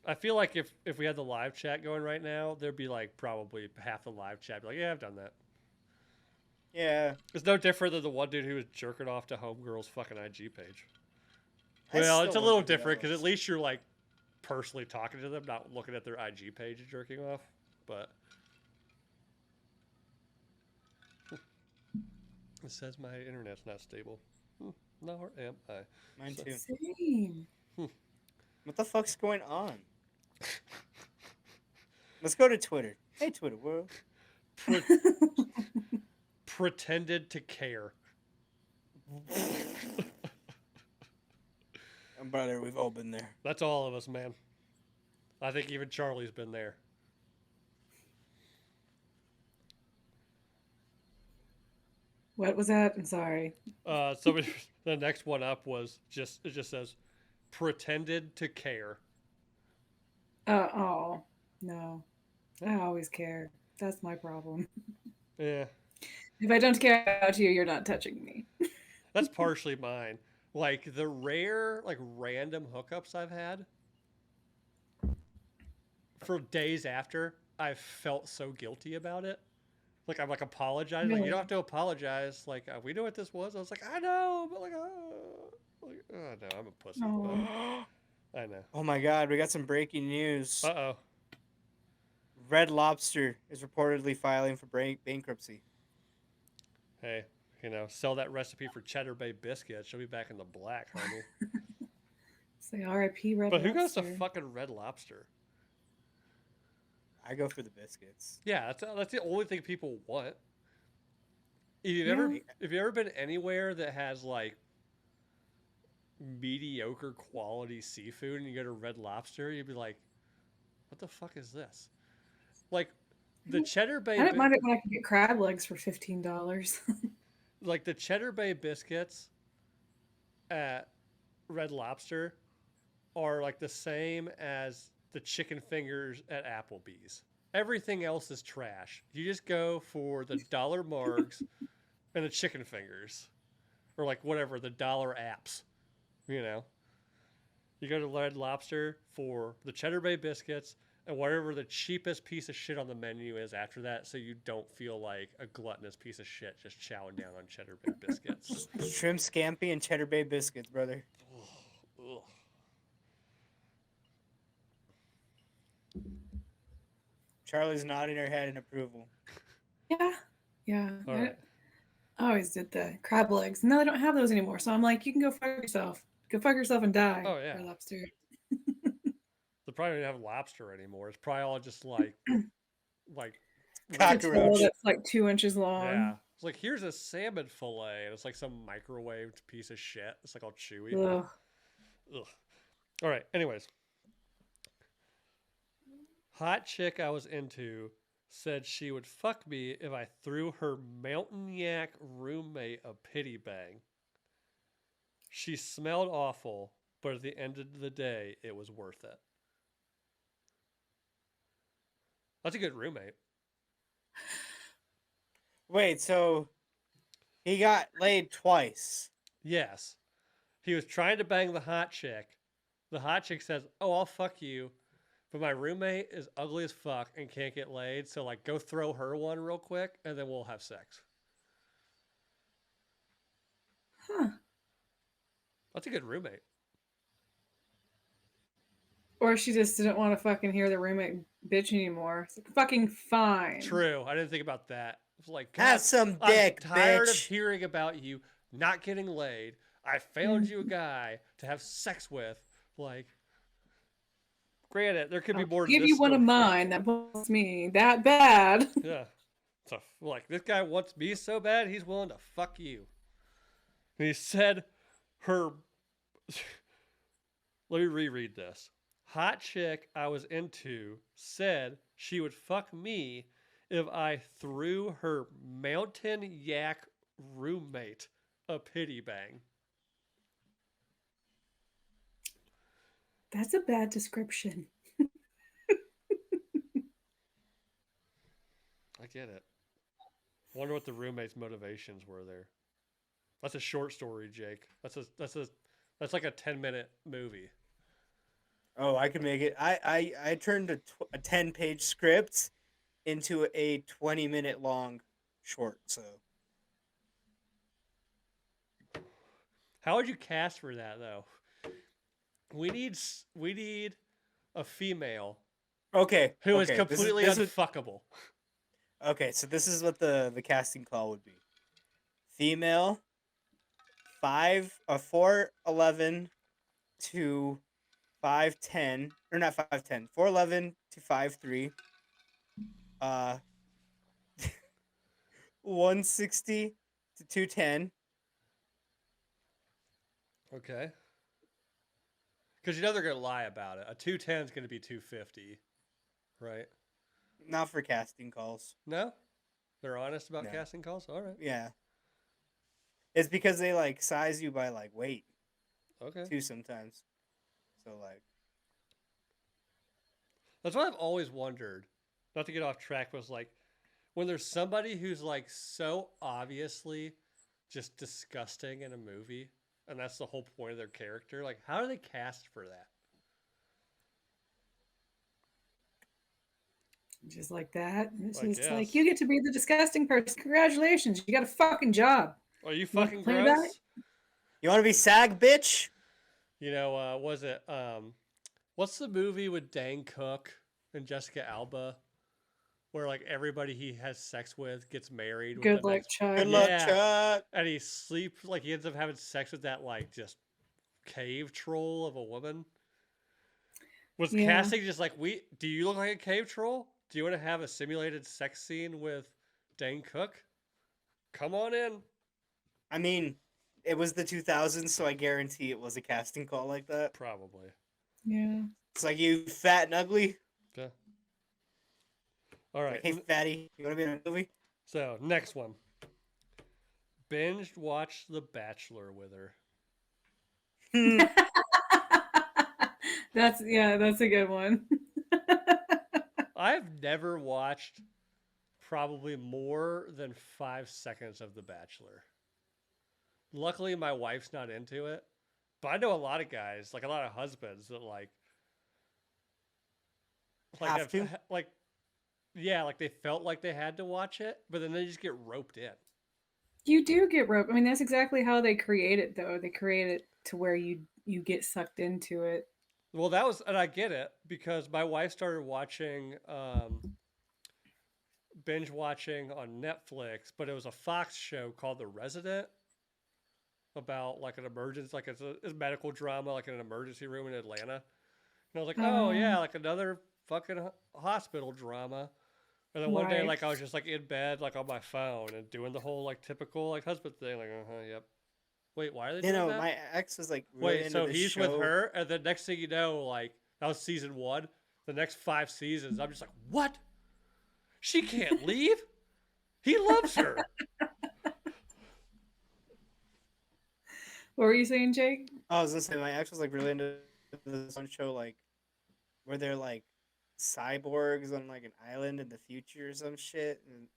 I feel like if we had the live chat going right now, there'd be like probably half the live chat be like, yeah, I've done that. Yeah. It's no different than the one dude who was jerking off to Homegirl's fucking IG page. I Well, still it's a want little to do different because those. at least you're like personally talking to them, not looking at their IG page and jerking off. But it says my internet's not stable. Nor am I. Mine too. Same. What the fuck's going on? Let's go to Twitter. Hey, Twitter world. Pre- pretended to care. Brother, we've all been there. That's all of us, man. I think even Charlie's been there. What was that? I'm sorry. Somebody, the next one up was it just says, pretended to care. Oh, no. I always care. That's my problem. Yeah, If I don't care about you, you're not touching me. that's partially mine. Like the rare, like random hookups I've had for days after, I've felt so guilty about it. Like I'm like apologizing. Like you Really? don't have to apologize. Like we know what this was. I was like, I know, but like, oh no, I'm a pussy. Oh. I know. Oh my god, we got some breaking news. Uh-oh. Red Lobster is reportedly filing for bankruptcy. Hey, sell that recipe for Cheddar Bay biscuits. She'll be back in the black, homie. Say R.I.P. Red But who goes to Lobster. fucking Red Lobster? I go for the biscuits. Yeah, that's the only thing people want. If Yeah. you've ever been anywhere that has like mediocre quality seafood and you go to Red Lobster, you'd be like, what the fuck is this? Like the Cheddar Bay I didn't mind it when I could get crab legs for $15. like the Cheddar Bay biscuits at Red Lobster are like the same as the chicken fingers at Applebee's. Everything else is trash. You just go for the dollar margs and the chicken fingers, or like whatever the dollar apps. You go to Red Lobster for the Cheddar Bay biscuits and whatever the cheapest piece of shit on the menu is after that, so you don't feel like a gluttonous piece of shit just chowing down on Cheddar Bay biscuits. Shrimp scampi and Cheddar Bay biscuits, brother. Ugh. Charlie's nodding her head in approval. Yeah. All right. I always did the crab legs. No, they don't have those anymore. So I'm like, you can go fuck yourself. Go fuck yourself and die. Oh, yeah. Red Lobster. They probably don't have lobster anymore. It's probably all just like Cockroach. It's a tail that's like 2 inches long. yeah. It's like here's a salmon fillet, and it's like some microwaved piece of shit. It's like all chewy. Ugh. Ugh. All right. Anyways, hot chick I was into said she would fuck me if I threw her mountain yak roommate a pity bang. She smelled awful, but at the end of the day, it was worth it. That's a good roommate. Wait, so he got laid twice. Yes. He was trying to bang the hot chick. The hot chick says, "Oh, I'll fuck you, but my roommate is ugly as fuck and can't get laid, so like go throw her one real quick and then we'll have sex." Huh. That's a good roommate. Or she just didn't want to fucking hear the roommate bitch anymore. It's like, fucking fine. True. I didn't think about that. It's like, God, Have some I'm dick, tired of bitch. hearing about you not getting laid. I found you a guy to have sex with. Like, granted, there could be I'll more to give this you one of story. mine that wants me that bad. Yeah. So, like, this guy wants me so bad, he's willing to fuck you. And he said her. Let me reread this. Hot chick I was into said she would fuck me if I threw her mountain yak roommate a pity bang. That's a bad description. I get it. Wonder what the roommate's motivations were there. That's a short story, Jake. That's like a 10-minute movie. Oh, I could make it. I turned a 10-page script into a 20-minute long short. So How would you cast for that though? We need a female okay, who is okay, completely this is unfuckable. okay. So this is what the casting call would be: female, 4'11" to 5'10", or not 5'10", 4'11" to 5'3", 160 to 210. Okay. Because you know they're gonna lie about it. A 210 is gonna be 250, right? Not for casting calls. No, they're honest about No. casting calls. All right. Yeah, it's because they like size you by like weight Okay. too sometimes. So like, That's what I've always wondered. Not to get off track, was like when there's somebody who's like so obviously just disgusting in a movie, and that's the whole point of their character. Like, how do they cast for that? Just like that. It's I just guess. like, you get to be the disgusting person. Congratulations. You got a fucking job. Are you wanna fucking complain about gross? you want to be SAG, bitch? You know, was it what's the movie with Dane Cook and Jessica Alba, where like everybody he has sex with gets married with Good the luck, next, Chuck. Good luck, Yeah. Chuck. and he sleeps like he ends up having sex with that like just cave troll of a woman. Was Yeah. casting just like, do you look like a cave troll? Do you want to have a simulated sex scene with Dane Cook? Come on in. I mean, it was the 2000s, so I guarantee it was a casting call like that. Probably. Yeah. It's like, you fat and ugly. Okay. All right. Like, hey, fatty, you want to be in a movie? So next one. Binged watched The Bachelor with her. That's a good one. I've never watched probably more than 5 seconds of The Bachelor. Luckily, my wife's not into it, but I know a lot of guys, like a lot of husbands, that like Have to? like, yeah, like they felt like they had to watch it, but then they just get roped in. You do get roped. I mean, that's exactly how they create it, though. They create it to where you get sucked into it. Well, that was, and I get it because my wife started watching, binge watching on Netflix, but it was a Fox show called The Resident about like an emergency, like it's a medical drama, like in an emergency room in Atlanta. And I was like, oh yeah, like another fucking hospital drama. And then one day, Right. like I was just like in bed, like on my phone, and doing the whole like typical like husband thing, like yep. Wait, why are they You doing know, that? my ex was like really Wait, into so this he's show. with her, and the next thing you know, like that was season 1. The next 5 seasons, I'm just like, what? She can't leave. He loves her. What were you saying, Jake? I was gonna say my ex was like really into this one show, like where they're like cyborgs on like an island in the future or some shit, and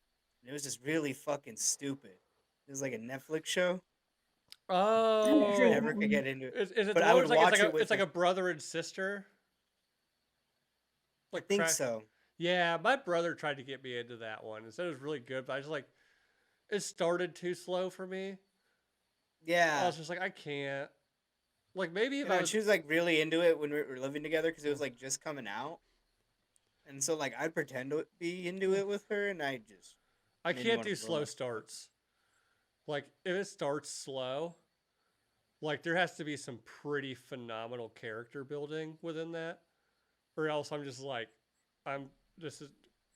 it was just really fucking stupid. It was like a Netflix show. Oh, Sure. Never could get into it. is it But the I one would where watch it's it like, with it's like her. a brother and sister? I Like think crack- so. Yeah, my brother tried to get me into that one and said it was really good, but I was like, it started too slow for me. I Yeah, was just like, I can't. Like maybe You if know, I and was, she was like really into it when we were living together because it was like just coming out, and so like I'd pretend to be into it with her, and I just I made me can't want do to throw slow up. starts. Like if it starts slow, like there has to be some pretty phenomenal character building within that, or else I'm just like, I'm this is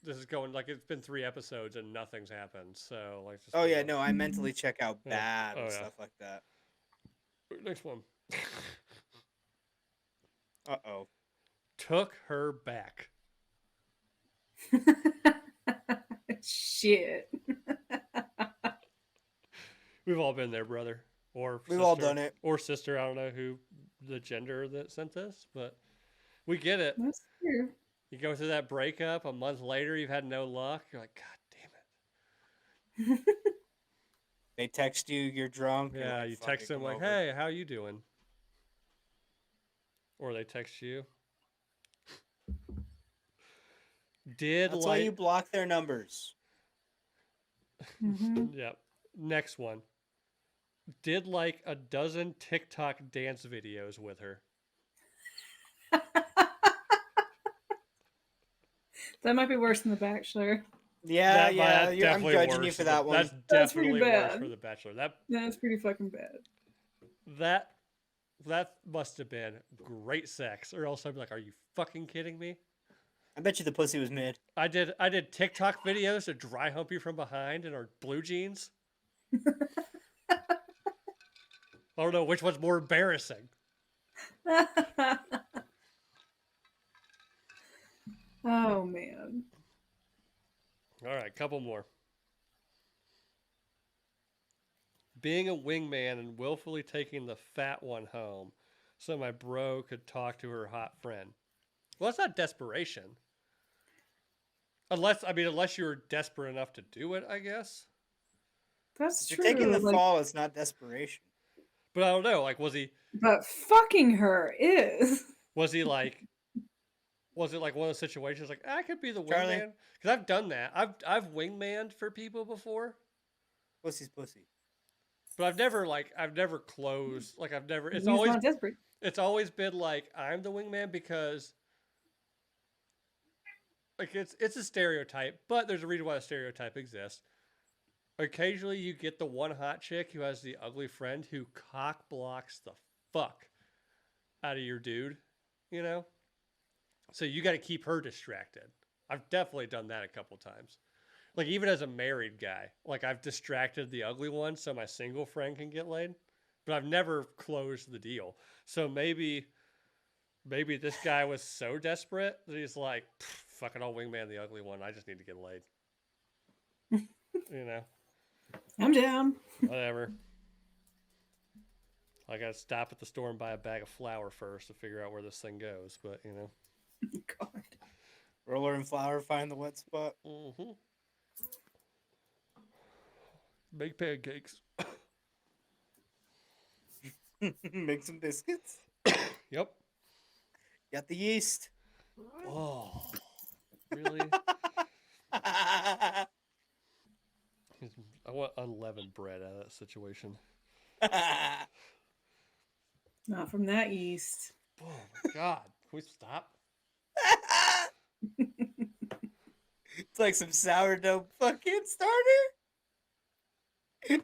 this is going like it's been 3 episodes and nothing's happened. So like just Oh move yeah, on. no, I mentally check out Yeah. bad Oh with yeah. stuff like that. Next one. Oh. Took her back. Shit. We've all been there, brother, or We've sister, all done it. or sister. I don't know who the gender that sent this, but we get it. That's true. You go through that breakup. A month later, you've had no luck. You're like, God damn it. They text you, you're drunk. You're Yeah, like, you fuck text it, them come like, over. "Hey, how you doing?" Or they text you. Did That's why like, you block their numbers. Mhm. yep. Next one. Did like a dozen TikTok dance videos with her. That might be worse than The Bachelor. Yeah, That's I'm definitely judging you worse. for that one. That's That's pretty definitely worse bad. for The Bachelor. That That's pretty fucking bad. that that must have been great sex, or else I'd be like, "Are you fucking kidding me?" I bet you the pussy was mid. I did TikTok videos to dry hump you from behind in our blue jeans. I don't know which one's more embarrassing. Oh man. All right, couple more. Being a wingman and willfully taking the fat one home so my bro could talk to her hot friend. Well, that's not desperation. Unless you were desperate enough to do it, I guess. That's If you're true. taking the Like, fall, it's not desperation. But I don't know. Like, but fucking her is. was he like, was it like one of those situations like I could be the Charlie? wingman? Because I've done that. I've wingmaned for people before, Pussy's pussy. but I've never closed. Like I've never. He's not desperate. It's always been like I'm the wingman because like it's a stereotype, but there's a reason why the stereotype exists. Occasionally, you get the one hot chick who has the ugly friend who cock blocks the fuck out of your dude, you know? So you got to keep her distracted. I've definitely done that a couple times. Like, even as a married guy, like, I've distracted the ugly one so my single friend can get laid, but I've never closed the deal. So maybe this guy was so desperate that he's like, fuck it, I'll wingman the ugly one. I just need to get laid. You know? I'm down. Whatever. I gotta stop at the store and buy a bag of flour first to figure out where this thing goes. But you know, God. Roller and flour, find the wet spot. Make pancakes. Make some biscuits. Yep. Got the yeast. Oh, really? I want unleavened bread out of that situation. Not from that yeast. Oh my god! Can we stop? It's like some sourdough fucking starter. Ugh.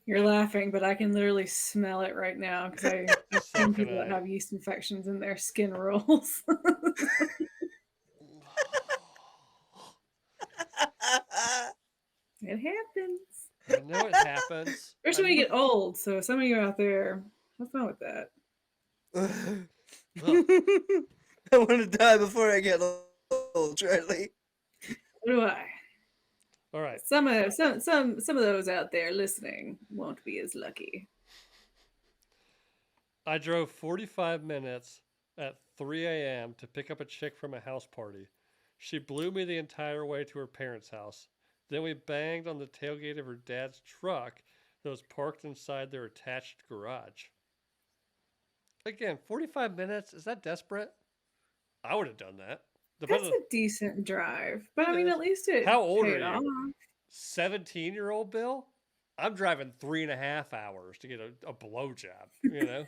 You're laughing, but I can literally smell it right now because I've So seen can people that I. have yeast infections in their skin rolls. It happens. I know it happens. Especially when I you get old. So some of you out there, have fun with that. I want to die before I get old, Charlie. So do I. All right. Some of those out there listening won't be as lucky. I drove 45 minutes at 3 a.m. to pick up a chick from a house party. She blew me the entire way to her parents' house. Then we banged on the tailgate of her dad's truck that was parked inside their attached garage. Again, 45 minutes? Is that desperate? I would have done that. That's Depending a decent drive, but I mean, Yes. at least it How old paid are off. you? 17-year-old Bill? I'm driving 3.5 hours to get a blowjob, you know?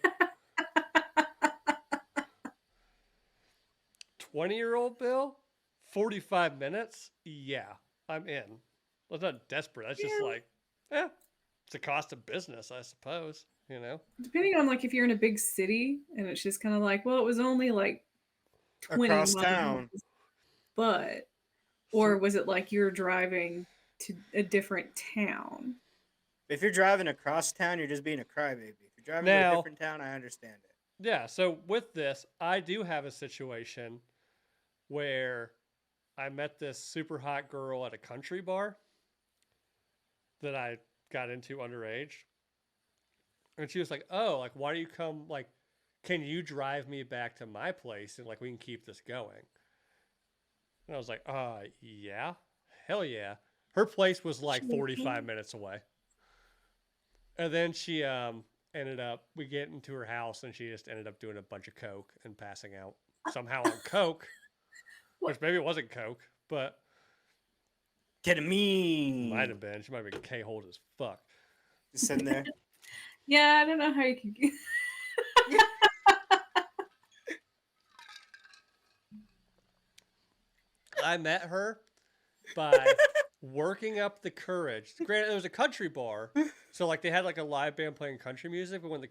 20-year-old Bill? 45 minutes? Yeah, I'm in. That's not desperate. That's just Yeah. like, it's a cost of business, I suppose, you know? Depending on like if you're in a big city and it's just kind of like, well, it was only like 20 Across miles, town. but or was it like you're driving to a different town? If you're driving across town, you're just being a crybaby. If you're driving to a Now, different town, I understand it. yeah, so with this, I do have a situation where I met this super hot girl at a country bar that I got into underage. And she was like, "Oh, like why do you come like can you drive me back to my place and like we can keep this going?" And I was like, yeah. Hell yeah." Her place was like 45 minutes away. And then she ended up we get into her house and she just ended up doing a bunch of coke and passing out somehow on coke, which maybe it wasn't coke, but Ketamine. might have been. She might have been K-hold as fuck. Just sitting there. Yeah, I don't know how you could. I met her by working up the courage. Granted, it was a country bar, so like they had like a live band playing country music. But when the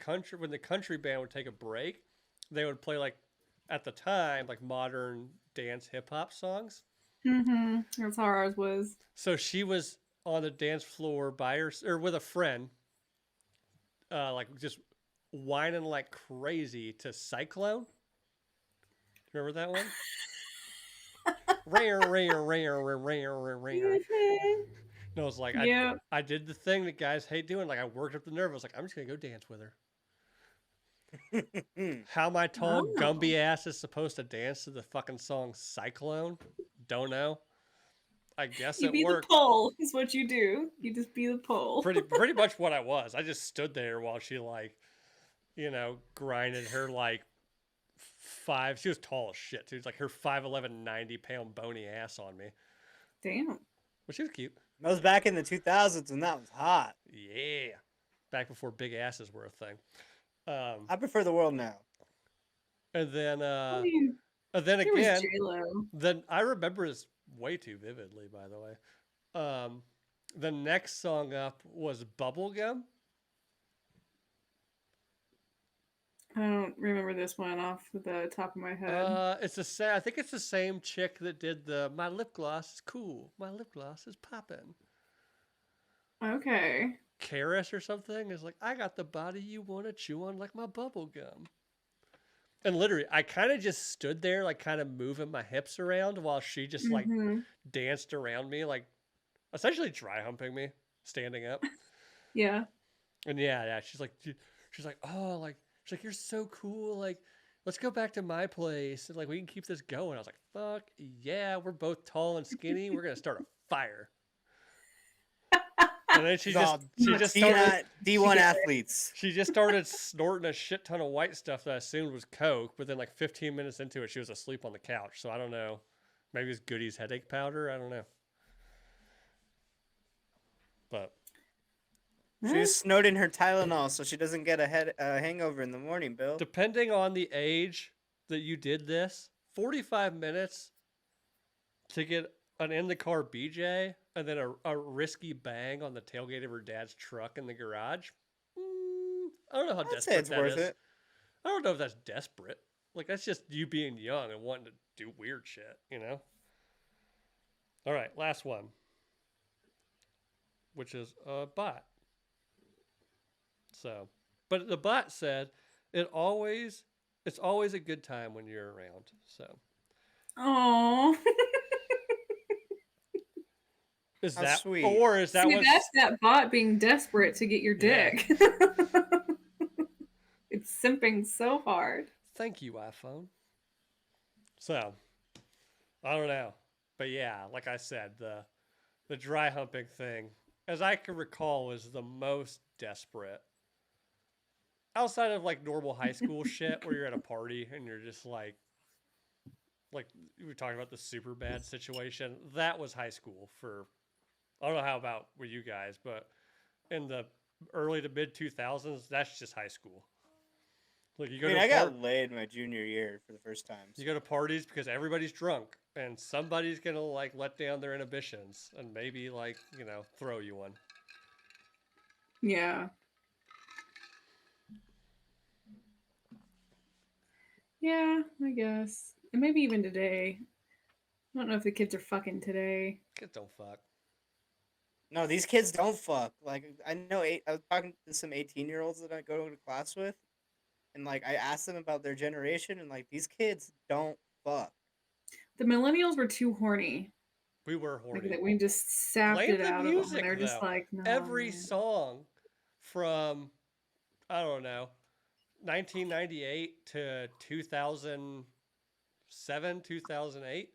country band would take a break, they would play like at the time like modern dance hip hop songs. That's how ours was. So she was on the dance floor by her or with a friend, like just whining like crazy to Cyclone. Remember that one? Rare. And I was like, Yeah. I did the thing that guys hate doing. Like I worked up the nerve. I was like, I'm just gonna go dance with her. How my tall Oh. Gumby ass is supposed to dance to the fucking song Cyclone? Don't know. I guess You it be worked. the pole is what you do. You just be the pole. Pretty much what I was. I just stood there while she like, grinded her like five. She was tall as shit. She was like her 5'11", 90-pound bony ass on me. Damn. But she was cute. That was back in the 2000s when that was hot. Yeah. Back before big asses were a thing. I prefer the world now. And then I mean, and then there was again, J-Lo. then I remember this way too vividly, by the way. The next song up was Bubblegum. I don't remember this one off the top of my head. It's the same. I think it's the same chick that did the "My lip gloss is cool, my lip gloss is poppin'." Okay. Karis or something is like, "I got the body you wanna chew on like my bubble gum." And literally, I kind of just stood there, like kind of moving my hips around while she just like danced around me, like essentially dry humping me, standing up. Yeah. And yeah, she's like, oh, like she's like, "You're so cool, like let's go back to my place and like we can keep this going." I was like, "Fuck yeah, we're both tall and skinny. We're gonna start a fire." And then she just started D1 athletes. she just started snorting a shit ton of white stuff that I assumed was coke. But then like 15 minutes into it, she was asleep on the couch. So I don't know. Maybe it's Goody's headache powder. I don't know. But She's snorting her Tylenol so she doesn't get a hangover in the morning, Bill. depending on the age that you did this, 45 minutes to get an in the car BJ and then a risky bang on the tailgate of her dad's truck in the garage. I don't know how I'd say desperate it's that worth is. it. I don't know if that's desperate. Like that's just you being young and wanting to do weird shit, you know? All right, last one. Which is a bot. So, but the bot said it's always a good time when you're around. So, Oh. is How that sweet. or is that See, what that's that bot being desperate to get your Yeah. dick. It's simping so hard. Thank you, iPhone. So, I don't know. But yeah, like I said, the dry humping thing, as I can recall, was the most desperate. Outside of like normal high school shit where you're at a party and you're just like like we were talking about the super bad situation. That was high school for. I don't know how about with you guys, but in the early to mid 2000s, that's just high school. Like you I go mean, to I a got laid my junior year for the first time. you go to parties because everybody's drunk and somebody's gonna like let down their inhibitions and maybe like throw you one. Yeah. Yeah, I guess. And maybe even today. I don't know if the kids are fucking today. Kids don't fuck. No, these kids don't fuck. Like I know, I was talking to some 18-year-olds that I go to class with, and like I asked them about their generation, and like these kids don't fuck. The millennials were too horny. We were Like horny. that we just sapped Blame it the out of them. music They're just though. like, no. Every man. song from I don't know 1998 to 2007, 2008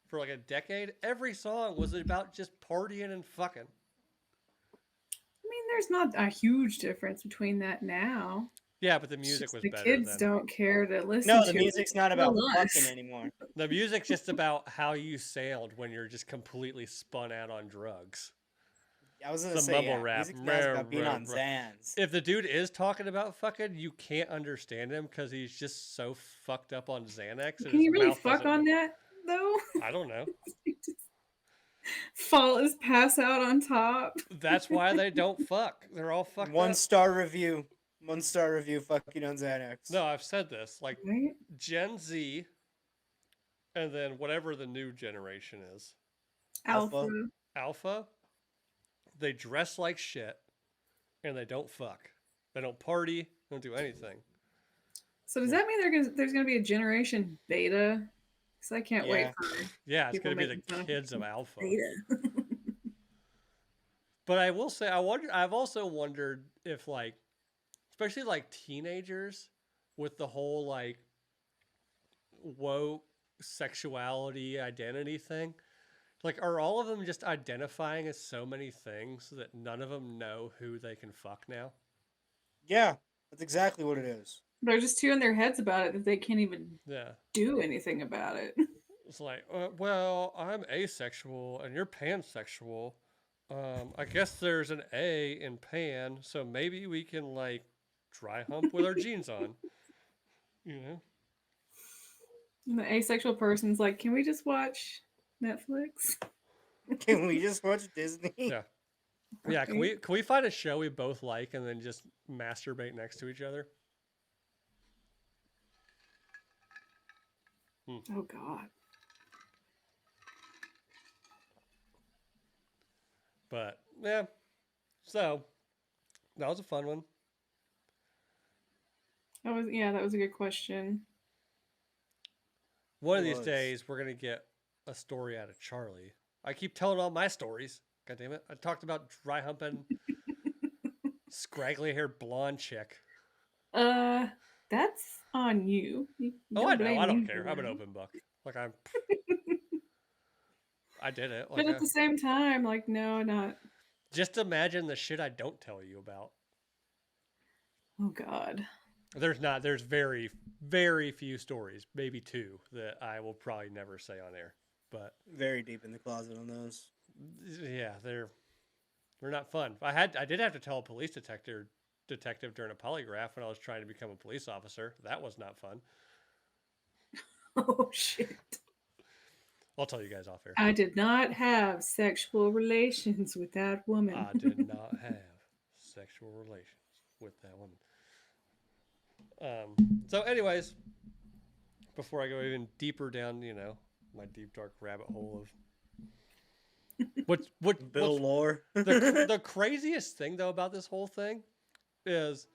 for like a decade. Every song was about just partying and fucking. I mean, there's not a huge difference between that now. Yeah, but the It's music just was the better kids then. don't care to listen No, to the music's not it. about Tell us. fucking anymore. The music's just about how you sailed when you're just completely spun out on drugs. I was gonna The say, mumble yeah, rap. music's not about being on Zans. If the dude is talking about fucking, you can't understand him because he's just so fucked up on Xanax. and Can you his really mouth fuck doesn't on move. that though? I don't know. Fall is pass out on top. That's why they don't fuck. They're all fucked up. 1-star review. 1-star review. Fucking on Xanax. No, I've said this. Like Right? Gen Z, and then whatever the new generation is, Alpha. Alpha. They dress like shit, and they don't fuck. They don't party. They don't do anything. So does that mean there's gonna be a generation beta? Because I can't wait Yeah. for Yeah, it's people gonna be making fun the of kids of Alpha. beta. But I will say, I've also wondered if, like, especially like teenagers, with the whole like woke sexuality identity thing, like, are all of them just identifying as so many things that none of them know who they can fuck now? Yeah, that's exactly what it is. They're just too in their heads about it that they can't even Yeah. do anything about it. It's like, well, I'm asexual and you're pansexual. I guess there's an A in pan, so maybe we can like dry hump with our jeans on. You know? And the asexual person's like, can we just watch Netflix? Can we just watch Disney? Yeah. Yeah, can we find a show we both like and then just masturbate next to each other? Oh God. But yeah. So that was a fun one. That was a good question. One of It these was. days we're gonna get a story out of Charlie. I keep telling all my stories. God damn it. I talked about dry humping scraggly haired blonde chick. That's on you. Oh, I know. blame I don't me care. for I'm an that. open book. Like I did it. But Like at the same time, like, no, not. just imagine the shit I don't tell you about. Oh God. There's very, very few stories, maybe two, that I will probably never say on air. But Very deep in the closet on those. yeah, they're not fun. I did have to tell a police detective during a polygraph when I was trying to become a police officer. That was not fun. Oh shit. I'll tell you guys off air. I did not have sexual relations with that woman. I did not have sexual relations with that woman. So anyways, before I go even deeper down, my deep dark rabbit hole of what Bill what's Lore. the craziest thing though about this whole thing is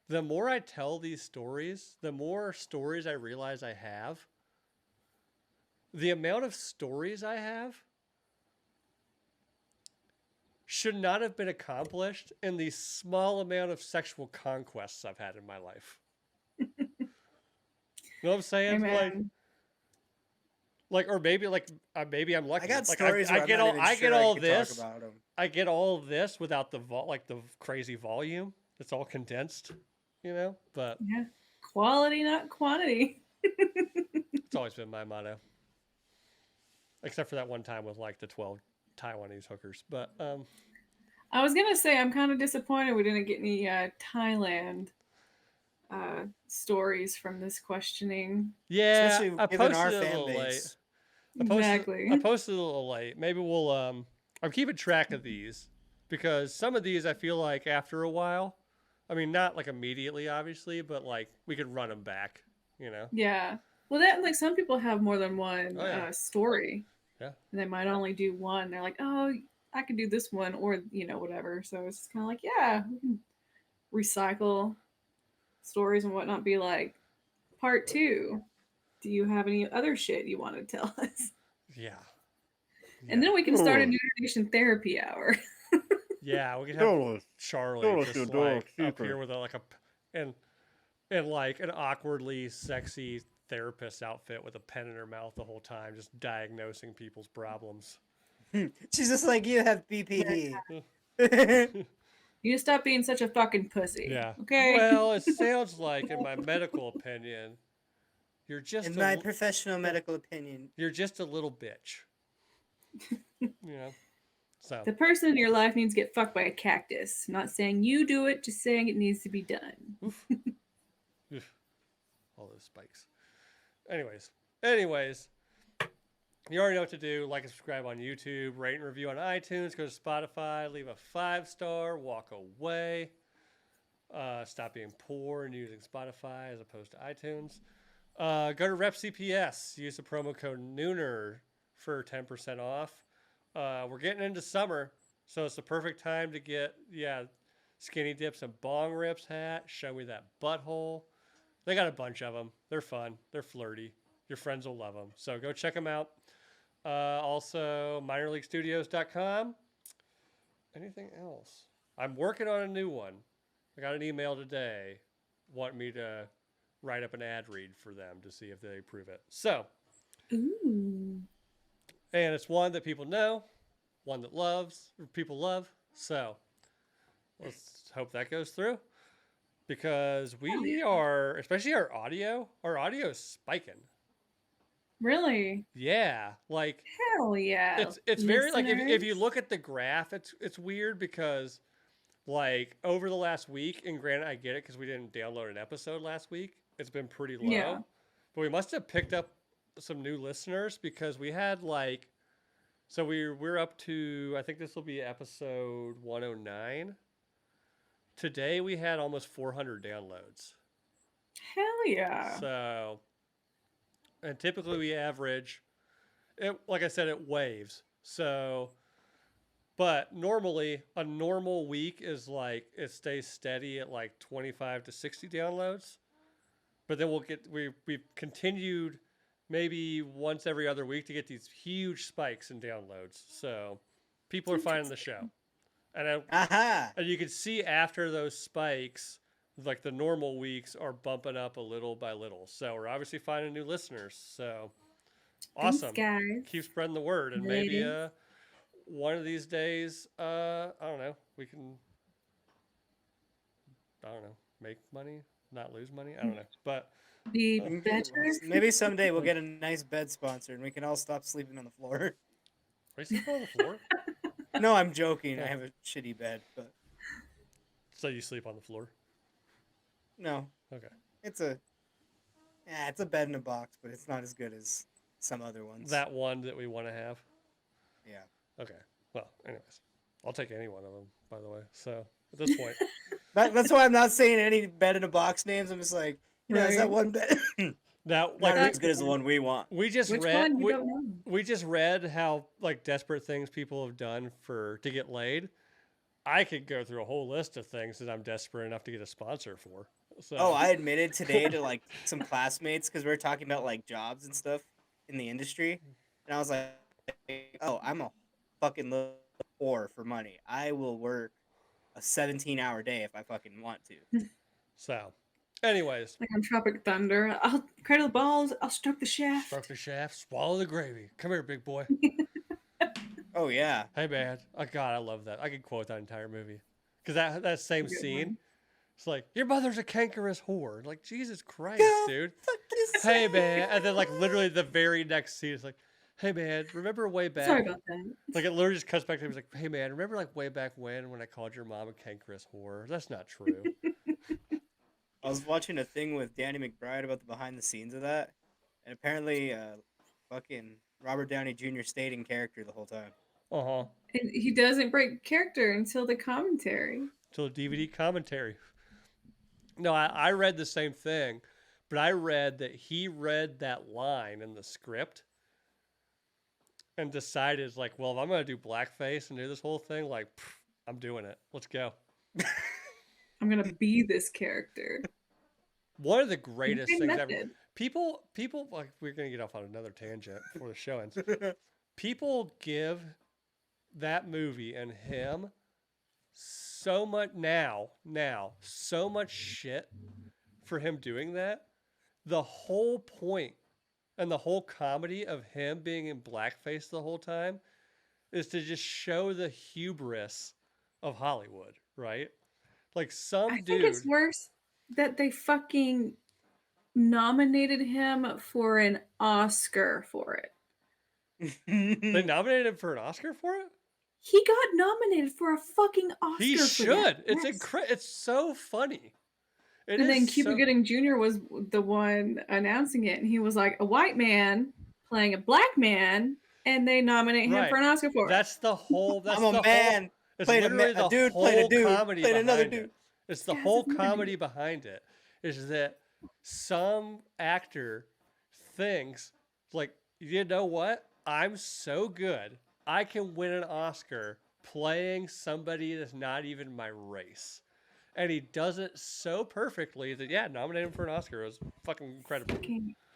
the more I tell these stories, the more stories I realize I have. The amount of stories I have should not have been accomplished in the small amount of sexual conquests I've had in my life. You know what I'm saying? Amen. Or maybe maybe I'm lucky. I got like stories where I I'm get not all even I sure get I all could this. talk about 'em. I get all this without the the crazy volume. It's all condensed, But Yeah. Quality, not quantity. it's always been my motto. except for that one time with like the 12 Taiwanese hookers. But I was gonna say I'm kind of disappointed we didn't get any Thailand stories from this questioning. yeah, Especially I given our posted it a fan little late. base. Exactly. I posted a little late. Maybe we'll I'm keeping track of these because some of these I feel like after a while, I mean not like immediately obviously, but like we could run them back, you know. Yeah. Well, that like some people have more than one Oh, yeah. story. Yeah. And they might only do one. They're like, oh, I could do this one, or whatever. So it's kind of like, yeah, we can recycle stories and whatnot. Be like, part 2. Do you have any other shit you want to tell us? Yeah. And then we can start a Ooh. nutrition therapy hour. Yeah, we could have Totally. Charlie Totally just should like do it up here cheaper. with a, like a and like an awkwardly sexy therapist outfit with a pen in her mouth the whole time, just diagnosing people's problems. She's just like, you have BPD. You just stop being such a fucking pussy. Yeah. Okay. Well, it sounds like, in my medical opinion, you're just In my professional medical opinion. you're just a little bitch. You know. So The person in your life needs to get fucked by a cactus. Not saying you do it, just saying it needs to be done. oof. Oof. All those spikes. Anyways, you already know what to do. Like and subscribe on YouTube, rate and review on iTunes, go to Spotify, leave a 5-star, walk away. Stop being poor and using Spotify as opposed to iTunes. Go to Rep CPS. Use the promo code Nooner for 10% off. We're getting into summer, so it's the perfect time to get skinny dips and bong rips hat. Show me that butthole. They got a bunch of them. They're fun. They're flirty. Your friends will love them. So go check them out. Also, minorleaguestudios.com. Anything else? I'm working on a new one. I got an email today wanting me to write up an ad read for them to see if they approve it. So, Ooh. and it's one that people know, one that people love. So let's hope that goes through because we are, especially our audio is spiking. Really? Yeah, like Hell yeah. it's very like if you listeners. look at the graph, it's weird because like over the last week, and granted I get it because we didn't download an episode last week. It's been pretty low, Yeah. but we must have picked up some new listeners because we had like, so we're up to, I think this will be episode 109. Today we had almost 400 downloads. Hell yeah. So, and typically we average, it like I said, it waves. So, but normally a normal week is like it stays steady at like 25 to 60 downloads. But then we've continued maybe once every other week to get these huge spikes in downloads. So people are finding the show. And Aha! and you can see after those spikes, like the normal weeks are bumping up a little by little. So we're obviously finding new listeners. So awesome. Thanks, guys. Keep spreading the word. And maybe Ladies. one of these days, I don't know, we can, I don't know, make money, not lose money. I don't know. But Be Uh, better. Maybe someday we'll get a nice bed sponsor and we can all stop sleeping on the floor. are you sleeping on the floor? No, I'm joking. I have a shitty bed, but So you sleep on the floor? no, Okay. it's a bed in a box, but it's not as good as some other ones. That one that we want to have? Yeah. Okay. Well, anyways, I'll take any one of them, by the way. So at this point, That's why I'm not saying any bed in a box names. I'm just like, yeah, is that Right. one bed? now, Not like, as good as the one we want. we just Which read, one? You we, don't know. we just read how like desperate things people have done to get laid. I could go through a whole list of things that I'm desperate enough to get a sponsor for. So, Oh, I admitted today to like some classmates because we were talking about like jobs and stuff in the industry, and I was like, "Oh, I'm a fucking little whore for money. I will work a 17-hour day if I fucking want to." So, anyways, Like on Tropic Thunder. I'll cradle the balls. I'll stroke the shaft. stroke the shaft, swallow the gravy. Come here, big boy. Oh yeah, Hey, man. Oh, God, I love that. I could quote that entire movie. Because that same Good scene, one. it's like, your mother's a cankerous whore. Like, Jesus Christ, Go dude. fuck Hey, yourself. man. And then, like, literally the very next scene is like, Hey man, remember way back? Sorry about that. Like it literally just cuts back to him. He's like, "Hey man, remember like way back when I called your mom a cankerous whore? That's not true." I was watching a thing with Danny McBride about the behind the scenes of that, and apparently, fucking Robert Downey Jr. stayed in character the whole time. Uh huh. And he doesn't break character until the commentary. Till DVD commentary. No, I read the same thing, but I read that he read that line in the script and decided like, well, if I'm gonna do blackface and do this whole thing, like, I'm doing it. Let's go. I'm gonna be this character. One of the greatest Same things ever. method. People, like, we're gonna get off on another tangent before the show ends. People give that movie and him so much now so much shit for him doing that. The whole point and the whole comedy of him being in blackface the whole time is to just show the hubris of Hollywood, right? Like some I dude. think it's worse that they fucking nominated him for an Oscar for it. They nominated him for an Oscar for it? He got nominated for a fucking Oscar. He for should. that. It's Yes. incredible. It's so funny. It And then is Cuba so- Gooding Jr. was the one announcing it, and he was like a white man playing a black man, and they nominate him for an Oscar for it. That's the whole. That's I'm the a man. Whole, it's Played a literally ma- a the dude whole played a dude, comedy played behind another it. dude. It's the Yes, whole it's another comedy behind it. Is that some actor thinks like, you know what? I'm so good. I can win an Oscar playing somebody that's not even my race. And he does it so perfectly that, yeah, nominate him for an Oscar. It was fucking incredible.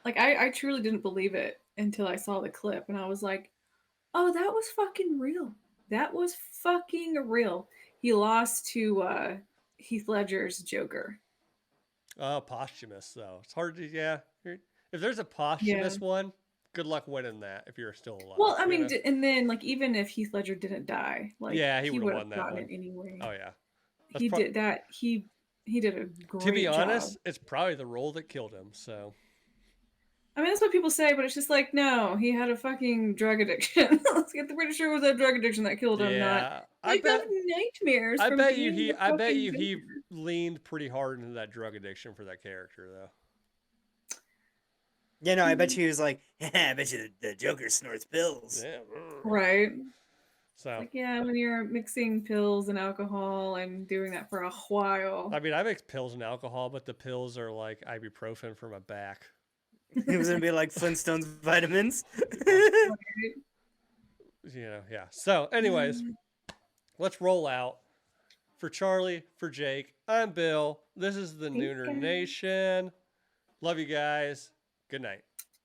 Like I truly didn't believe it until I saw the clip, and I was like, "Oh, that was fucking real. That was fucking real." He lost to Heath Ledger's Joker. Posthumous, though. It's hard to, yeah. If there's a posthumous one, good luck winning that if you're still alive. Well, I you mean, know? and then like even if Heath Ledger didn't die, like Yeah, he would've would won have that gotten one. it anyway. Oh, yeah. That's He pro- did that. He did a great To be job. honest, it's probably the role that killed him, so. I mean, that's what people say, but it's just like, no, he had a fucking drug addiction. Let's get the pretty sure it was that drug addiction that killed him, not Yeah. I got nightmares. I from bet you being he the I bet fucking you he Joker. leaned pretty hard into that drug addiction for that character, though. Yeah, no, I bet you he was like, I bet you the Joker snorts pills. Yeah. Right. So, Like, yeah, when you're mixing pills and alcohol and doing that for a while. I mean, I mix pills and alcohol, but the pills are like ibuprofen for my back. It was gonna be like Flintstones vitamins. Right? You know, yeah. So, anyways, let's roll out. For Charlie, for Jake, I'm Bill. This is the Thanks, Nooner guys. Nation. Love you guys. Good night.